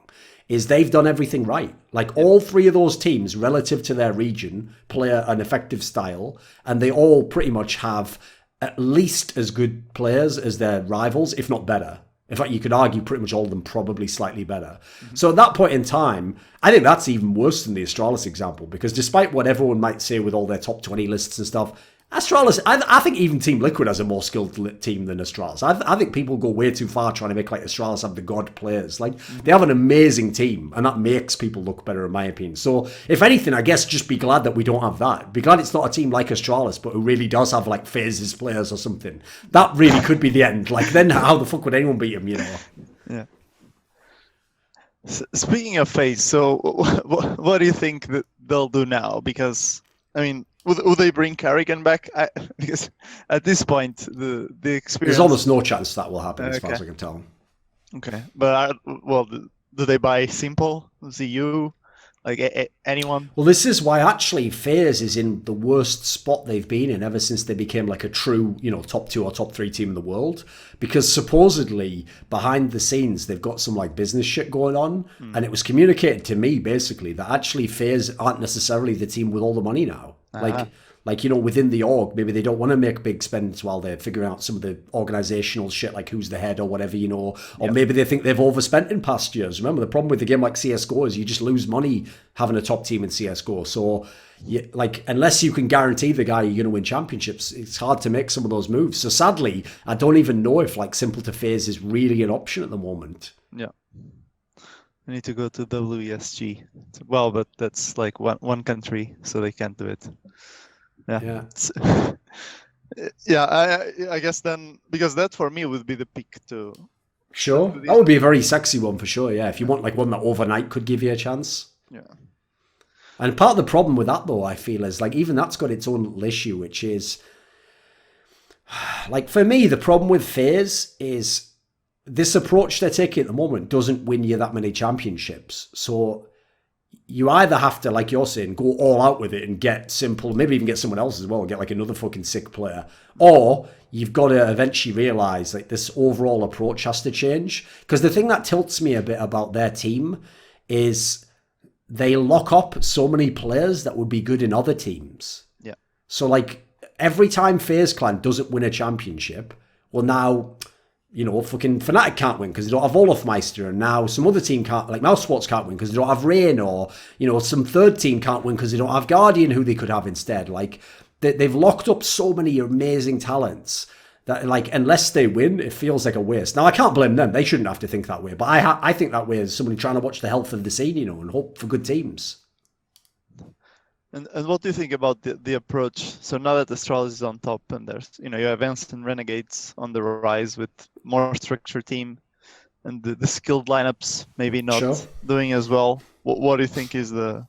is they've done everything right. Like all three of those teams, relative to their region, play an effective style, and they all pretty much have at least as good players as their rivals, if not better. In fact, you could argue pretty much all of them probably slightly better. Mm-hmm. So at that point in time, I think that's even worse than the Astralis example, because despite what everyone might say with all their top 20 lists and stuff, Astralis, I think even Team Liquid has a more skilled team than Astralis. I think people go way too far trying to make like Astralis have the god players. Like they have an amazing team, and that makes people look better, in my opinion. So if anything, I guess just be glad that we don't have that. Be glad it's not a team like Astralis, but who really does have like phases players or something. That really could be the end. Like then, how the fuck would anyone beat them? You know? Yeah. Speaking of phase, so what do you think that they'll do now? Because I mean. Will they bring Carrigan back? Because at this point, the experience... There's almost no chance that will happen, as far as I can tell. Okay. But, do they buy Simple, ZU, like anyone? Well, this is why actually FaZe is in the worst spot they've been in ever since they became like a true, top 2 or top 3 team in the world. Because supposedly, behind the scenes, they've got some like business shit going on. And it was communicated to me, basically, that actually FaZe aren't necessarily the team with all the money now. Like within the org, maybe they don't want to make big spends while they're figuring out some of the organizational shit, like who's the head or whatever, or maybe they think they've overspent in past years. Remember, the problem with the game like CSGO is you just lose money having a top team in CSGO. So, unless you can guarantee the guy you're going to win championships, it's hard to make some of those moves. So sadly, I don't even know if like Simple to FaZe is really an option at the moment. Yeah. I need to go to WESG. Well, but that's like one country, so they can't do it. Yeah. Yeah, I guess then, because that for me would be the pick to. Sure. That would be a very sexy one for sure, yeah. If you want like one that overnight could give you a chance. Yeah. And part of the problem with that, though, I feel, is like even that's got its own little issue, which is like for me, the problem with FaZe is this approach they're taking at the moment doesn't win you that many championships. So you either have to, like you're saying, go all out with it and get simple, maybe even get someone else as well, and get like another fucking sick player, or you've got to eventually realize like this overall approach has to change. Because the thing that tilts me a bit about their team is they lock up so many players that would be good in other teams. Yeah. So like every time FaZe Clan doesn't win a championship, well now, you know, fucking Fnatic can't win because they don't have Olofmeister, and now some other team can't, like Mouse Sports can't win because they don't have Rain, or, you know, some third team can't win because they don't have Guardian, who they could have instead. Like they've locked up so many amazing talents that, like, unless they win, it feels like a waste. Now, I can't blame them. They shouldn't have to think that way. But I think that way as somebody trying to watch the health of the scene, you know, and hope for good teams. And what do you think about the approach? So now that Astralis is on top and there's, you know, you have and Renegades on the rise with more structured team and the skilled lineups maybe not doing as well. What do you think is the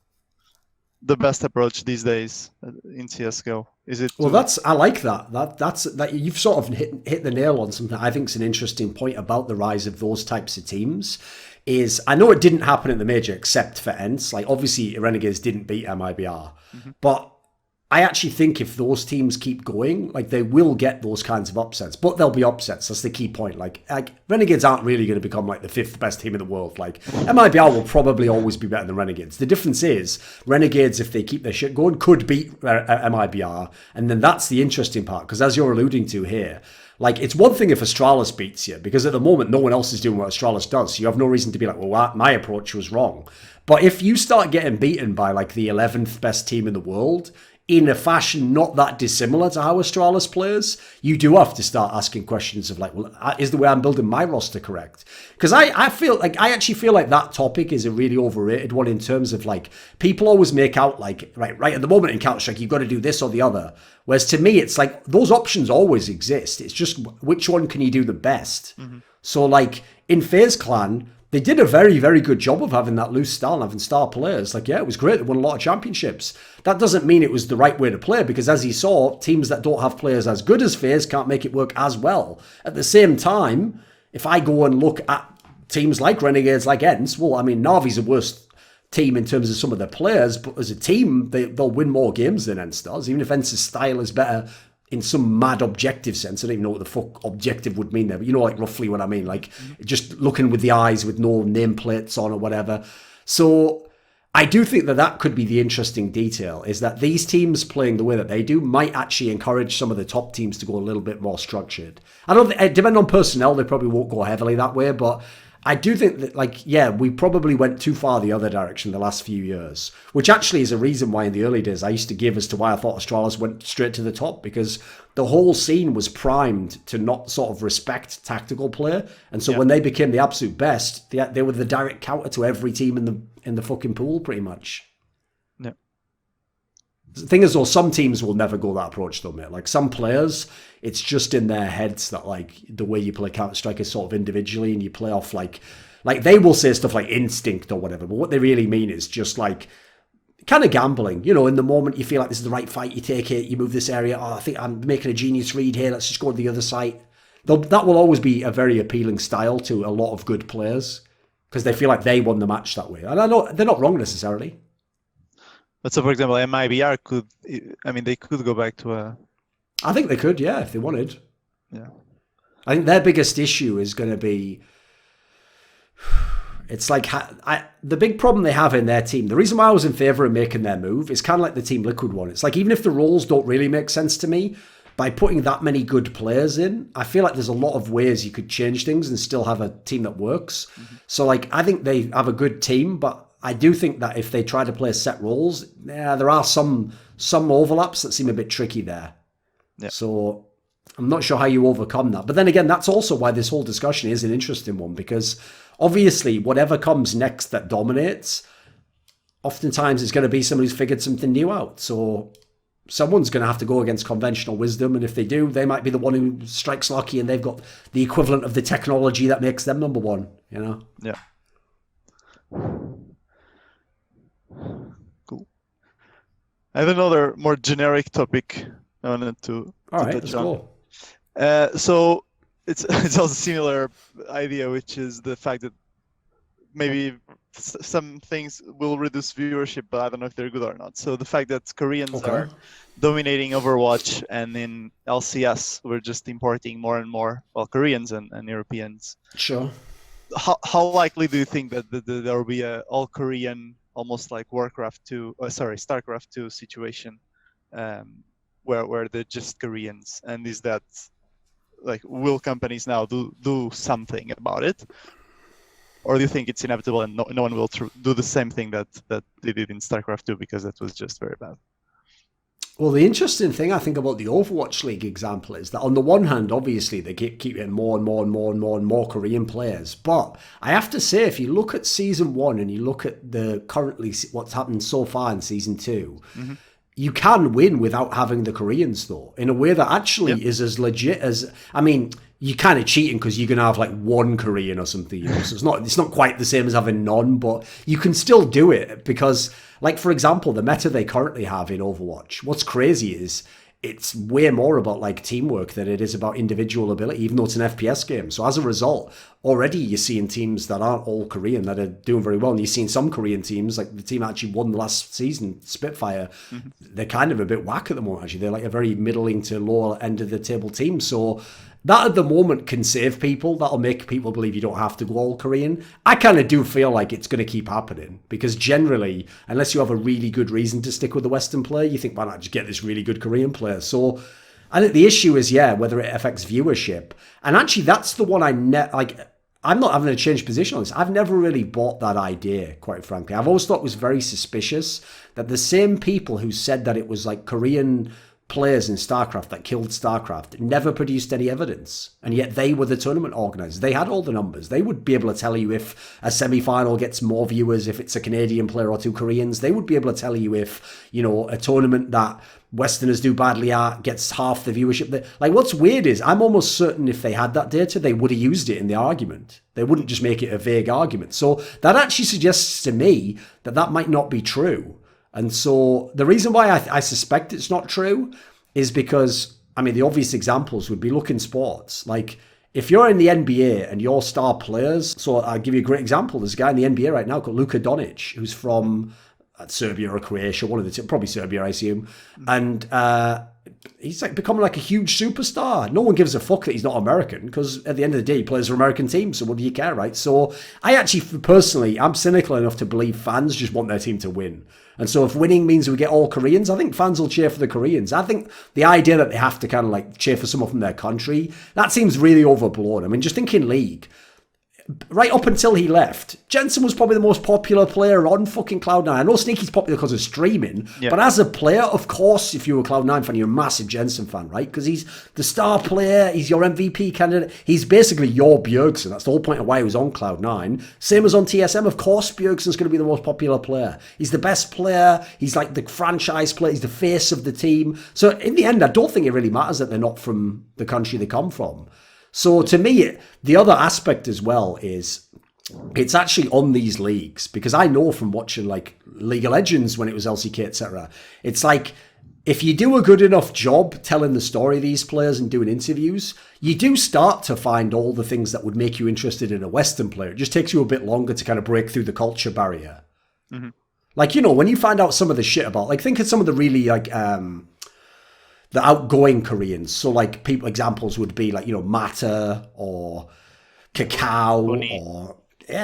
best approach these days in CSGO? Is it? Well, I like that. That's you've sort of hit the nail on something I think is an interesting point about the rise of those types of teams. Is I know it didn't happen in the major except for ENCE. Like obviously Renegades didn't beat MIBR, but I actually think if those teams keep going, like they will get those kinds of upsets, but there'll be upsets. That's the key point. Like Renegades aren't really going to become like the 5th best team in the world. Like MIBR will probably always be better than Renegades. The difference is Renegades, if they keep their shit going, could beat MIBR. And then that's the interesting part. Because as you're alluding to here, like it's one thing if Astralis beats you, because at the moment no one else is doing what Astralis does. So you have no reason to be like, well, my approach was wrong. But if you start getting beaten by like the 11th best team in the world, in a fashion not that dissimilar to how Astralis plays, you do have to start asking questions of like, well, is the way I'm building my roster correct? Because I actually feel like that topic is a really overrated one in terms of like, people always make out like, right at the moment in Counter-Strike, you've got to do this or the other. Whereas to me, it's like, those options always exist. It's just, which one can you do the best? So like, in FaZe Clan, they did a very, very good job of having that loose style and having star players. Like, yeah, it was great. They won a lot of championships. That doesn't mean it was the right way to play, because as you saw, teams that don't have players as good as FaZe can't make it work as well. At the same time, if I go and look at teams like Renegades, like ENCE, well, I mean, Na'Vi's the worst team in terms of some of their players, but as a team, they'll win more games than ENCE does, even if ENCE's style is better in some mad objective sense. I don't even know what the fuck objective would mean there, but you know, like roughly what I mean, like just looking with the eyes with no nameplates on or whatever. So I do think that could be the interesting detail, is that these teams playing the way that they do might actually encourage some of the top teams to go a little bit more structured. I don't think, depending on personnel, they probably won't go heavily that way, but I do think that, like, yeah, we probably went too far the other direction the last few years, which actually is a reason why in the early days I used to give as to why I thought Astralis went straight to the top, because the whole scene was primed to not sort of respect tactical play. And so when they became the absolute best, they were the direct counter to every team in the fucking pool, pretty much. Yeah. The thing is, though, some teams will never go that approach, though, mate. Like, some players, it's just in their heads that, like, the way you play Counter-Strike is sort of individually, and you play off, like they will say stuff like instinct or whatever, but what they really mean is just, like, kind of gambling. You know, in the moment you feel like this is the right fight, you take it, you move this area, oh, I think I'm making a genius read here, let's just go to the other side. That will always be a very appealing style to a lot of good players, because they feel like they won the match that way. And I know they're not wrong necessarily. But so, for example, MIBR they could go back to a... I think they could, yeah, if they wanted. Yeah. I think their biggest issue is going to be... It's like... the big problem they have in their team, the reason why I was in favour of making their move is kind of like the Team Liquid one. It's like, even if the roles don't really make sense to me, by putting that many good players in, I feel like there's a lot of ways you could change things and still have a team that works. So, like, I think they have a good team, but I do think that if they try to play set roles, there are some overlaps that seem a bit tricky there. Yeah. So I'm not sure how you overcome that. But then again, that's also why this whole discussion is an interesting one, because obviously whatever comes next that dominates, oftentimes it's going to be somebody who's figured something new out. So someone's going to have to go against conventional wisdom, and if they do, they might be the one who strikes lucky, and they've got the equivalent of the technology that makes them number one, you know? Yeah. Cool. I have another more generic topic I wanted to All right, touch let's on. go. So it's also a similar idea, which is the fact that maybe some things will reduce viewership, but I don't know if they're good or not. So the fact that Koreans are dominating Overwatch, and in LCS we're just importing more and more, well, Koreans and Europeans. Sure. How likely do you think that there will be a all Korean, almost like StarCraft 2 situation, where they're just Koreans, and is that like, will companies now do something about it? Or do you think it's inevitable and no one will do the same thing that they did in StarCraft 2 because that was just very bad? Well, the interesting thing I think about the Overwatch League example is that on the one hand, obviously they keep getting more and more Korean players. But I have to say, if you look at Season 1 and you look at the currently what's happened so far in Season 2, you can win without having the Koreans, though, in a way that actually is as legit as, I mean, you're kind of cheating because you're going to have like one Korean or something, you know? So it's not quite the same as having none, but you can still do it because, like, for example, the meta they currently have in Overwatch, what's crazy is it's way more about like teamwork than it is about individual ability, even though it's an FPS game. So as a result, already you're seeing teams that aren't all Korean that are doing very well. And you're seeing some Korean teams, like the team that actually won the last season, Spitfire, they're kind of a bit whack at the moment, actually. They're like a very middling to lower end of the table team. So that at the moment can save people. That'll make people believe you don't have to go all Korean. I kind of do feel like it's going to keep happening because generally, unless you have a really good reason to stick with the Western player, you think, why not just get this really good Korean player? So I think the issue is, whether it affects viewership. And actually, that's the one I'm not having a change position on this. I've never really bought that idea, quite frankly. I've always thought it was very suspicious that the same people who said that it was like Korean players in StarCraft that killed StarCraft never produced any evidence, and yet they were the tournament organisers. They had all the numbers. They would be able to tell you if a semi-final gets more viewers if it's a Canadian player or two Koreans. They would be able to tell you if, you know, a tournament that Westerners do badly at gets half the viewership. Like, what's weird is I'm almost certain if they had that data, they would have used it in the argument. They wouldn't just make it a vague argument. So that actually suggests to me that might not be true. And so the reason why I suspect it's not true is because, I mean, the obvious examples would be look in sports. Like, if you're in the NBA and you're star players, so I'll give you a great example. There's a guy in the NBA right now called Luka Doncic, who's from Serbia or Croatia, one of the two, probably Serbia, I assume. And he's like becoming like a huge superstar. No one gives a fuck that he's not American because at the end of the day, he plays for American teams. So what do you care, right? So I actually, personally, I'm cynical enough to believe fans just want their team to win. And so if winning means we get all Koreans, I think fans will cheer for the Koreans. I think the idea that they have to kind of like cheer for someone from their country, that seems really overblown. I mean, just think in League. Right up until he left, Jensen was probably the most popular player on fucking Cloud9. I know Sneaky's popular because of streaming, but as a player, of course, if you're a Cloud9 fan, you're a massive Jensen fan, right? Because he's the star player, he's your MVP candidate, he's basically your Bjergsen. That's the whole point of why he was on Cloud9. Same as on TSM, of course, Bjergsen's going to be the most popular player. He's the best player, he's like the franchise player, he's the face of the team. So in the end, I don't think it really matters that they're not from the country they come from. So to me, the other aspect as well is it's actually on these leagues, because I know from watching like League of Legends when it was LCK, etc. It's like if you do a good enough job telling the story of these players and doing interviews, you do start to find all the things that would make you interested in a Western player. It just takes you a bit longer to kind of break through the culture barrier. Mm-hmm. Like, you know, when you find out some of the shit about, like, think of some of the really like the outgoing Koreans. So like people examples would be like, you know, Mata or Kakao or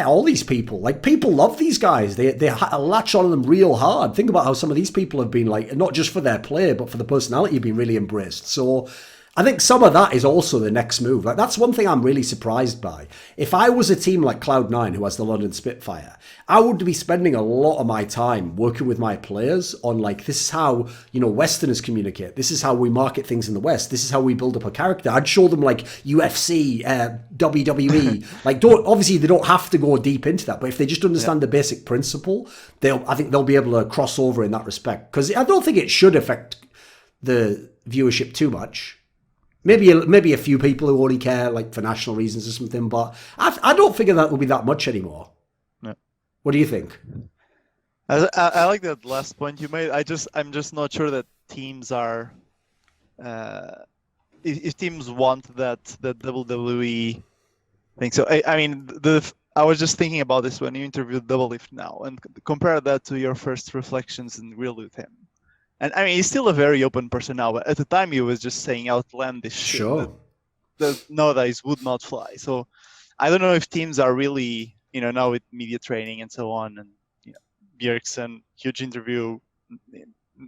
all these people. Like, people love these guys. They latch on them real hard. Think about how some of these people have been like, not just for their play, but for the personality, have been really embraced. So I think some of that is also the next move. Like, that's one thing I'm really surprised by. If I was a team like Cloud9, who has the London Spitfire, I would be spending a lot of my time working with my players on, like, this is how, you know, Westerners communicate. This is how we market things in the West. This is how we build up a character. I'd show them, like, UFC, WWE. Like, obviously, they don't have to go deep into that, but if they just understand the basic principle, I think they'll be able to cross over in that respect. Because I don't think it should affect the viewership too much. Maybe a few people who only care like for national reasons or something, but I don't figure that will be that much anymore. No. What do you think? I like that last point you made. I'm just not sure that teams are if teams want that WWE thing. So I mean I was just thinking about this when you interviewed Double Lift now, and compare that to your first reflections and Grill with him. And I mean, he's still a very open person now, but at the time he was just saying outlandish shit that nowadays would not fly. So I don't know if teams are really, now with media training and so on, and Bjergsen, huge interview,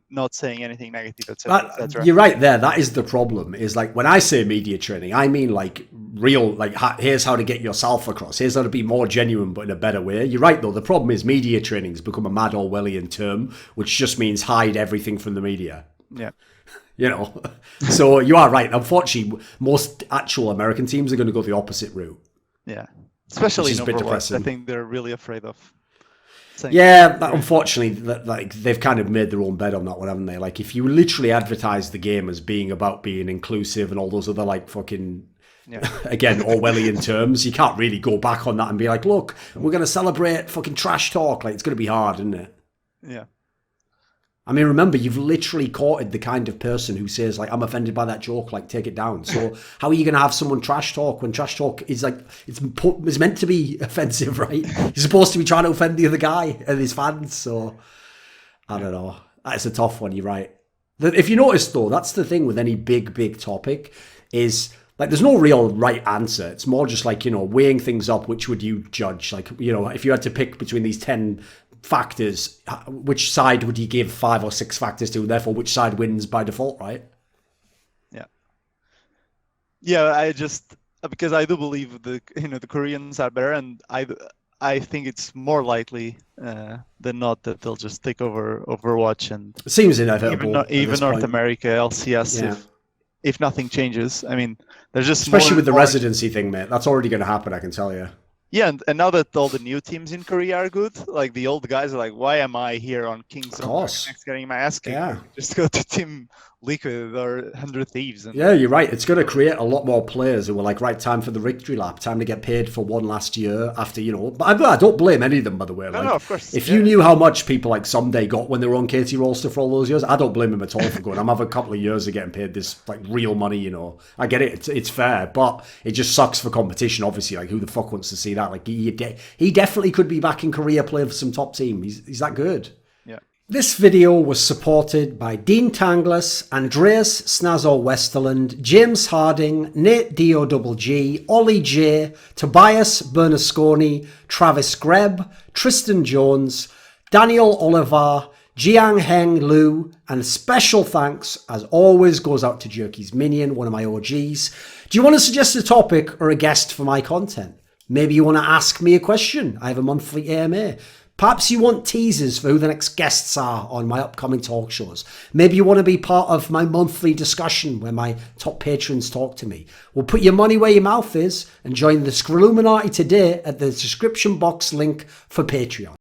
not saying anything negative, etc. You're right there. That is the problem. Is like when I say media training, I mean like real, like here's how to get yourself across. Here's how to be more genuine, but in a better way. You're right though. The problem is media training has become a mad Orwellian term, which just means hide everything from the media. Yeah. So you are right. Unfortunately, most actual American teams are going to go the opposite route. Yeah. Especially in a bit Overwatch. depressing. I think they're really afraid of. Yeah, unfortunately, like they've kind of made their own bed on that one, haven't they? Like, if you literally advertise the game as being about being inclusive and all those other like fucking, again, Orwellian terms, you can't really go back on that and be like, look, we're going to celebrate fucking trash talk. Like, it's going to be hard, isn't it? Yeah. I mean, remember, you've literally courted the kind of person who says, like, I'm offended by that joke, like, take it down. So how are you going to have someone trash talk when trash talk is, like, it's meant to be offensive, right? You're supposed to be trying to offend the other guy and his fans. So, I don't know. That's a tough one, you're right. If you notice, though, that's the thing with any big topic is, like, there's no real right answer. It's more just, like, weighing things up, which would you judge? Like, if you had to pick between these 10 factors, which side would you give 5 or 6 factors to, and therefore which side wins by default, right? Yeah, because I do believe the Koreans are better, and I think it's more likely than not that they'll just take over Overwatch, and it seems inevitable. Even North America, LCS, if nothing changes. I mean, there's just especially with the residency thing, mate. That's already going to happen, I can tell you. Yeah, and now that all the new teams in Korea are good, like the old guys are like, why am I here on Kings of Next getting my ass kicked? Yeah. Just go to Team Liquid or 100 Thieves. Yeah, you're right. It's going to create a lot more players who are like, right, time for the victory lap, time to get paid for one last year after, But I don't blame any of them, by the way. No, of course. If you knew how much people like Someday got when they were on KT Roster for all those years, I don't blame them at all for going, I'm having a couple of years of getting paid this like real money, I get it. It's fair, but it just sucks for competition, obviously. Like, who the fuck wants to see that? Like, he definitely could be back in Korea playing for some top team. He's that good. This video was supported by Dean Tanglis, Andreas Snazore Westerlund, James Harding, NateDOhDoubleG, OllieJ, Tobias Bernasconi, Travis Greb, Tristan Jones, Daniel Olivar, Jiangheng Lu, and special thanks, as always, goes out to Jerky's Minion, one of my OGs. Do you want to suggest a topic or a guest for my content? Maybe you want to ask me a question. I have a monthly AMA. Perhaps you want teasers for who the next guests are on my upcoming talk shows. Maybe you want to be part of my monthly discussion where my top patrons talk to me. Well, put your money where your mouth is and join the Scrilluminati today at the description box link for Patreon.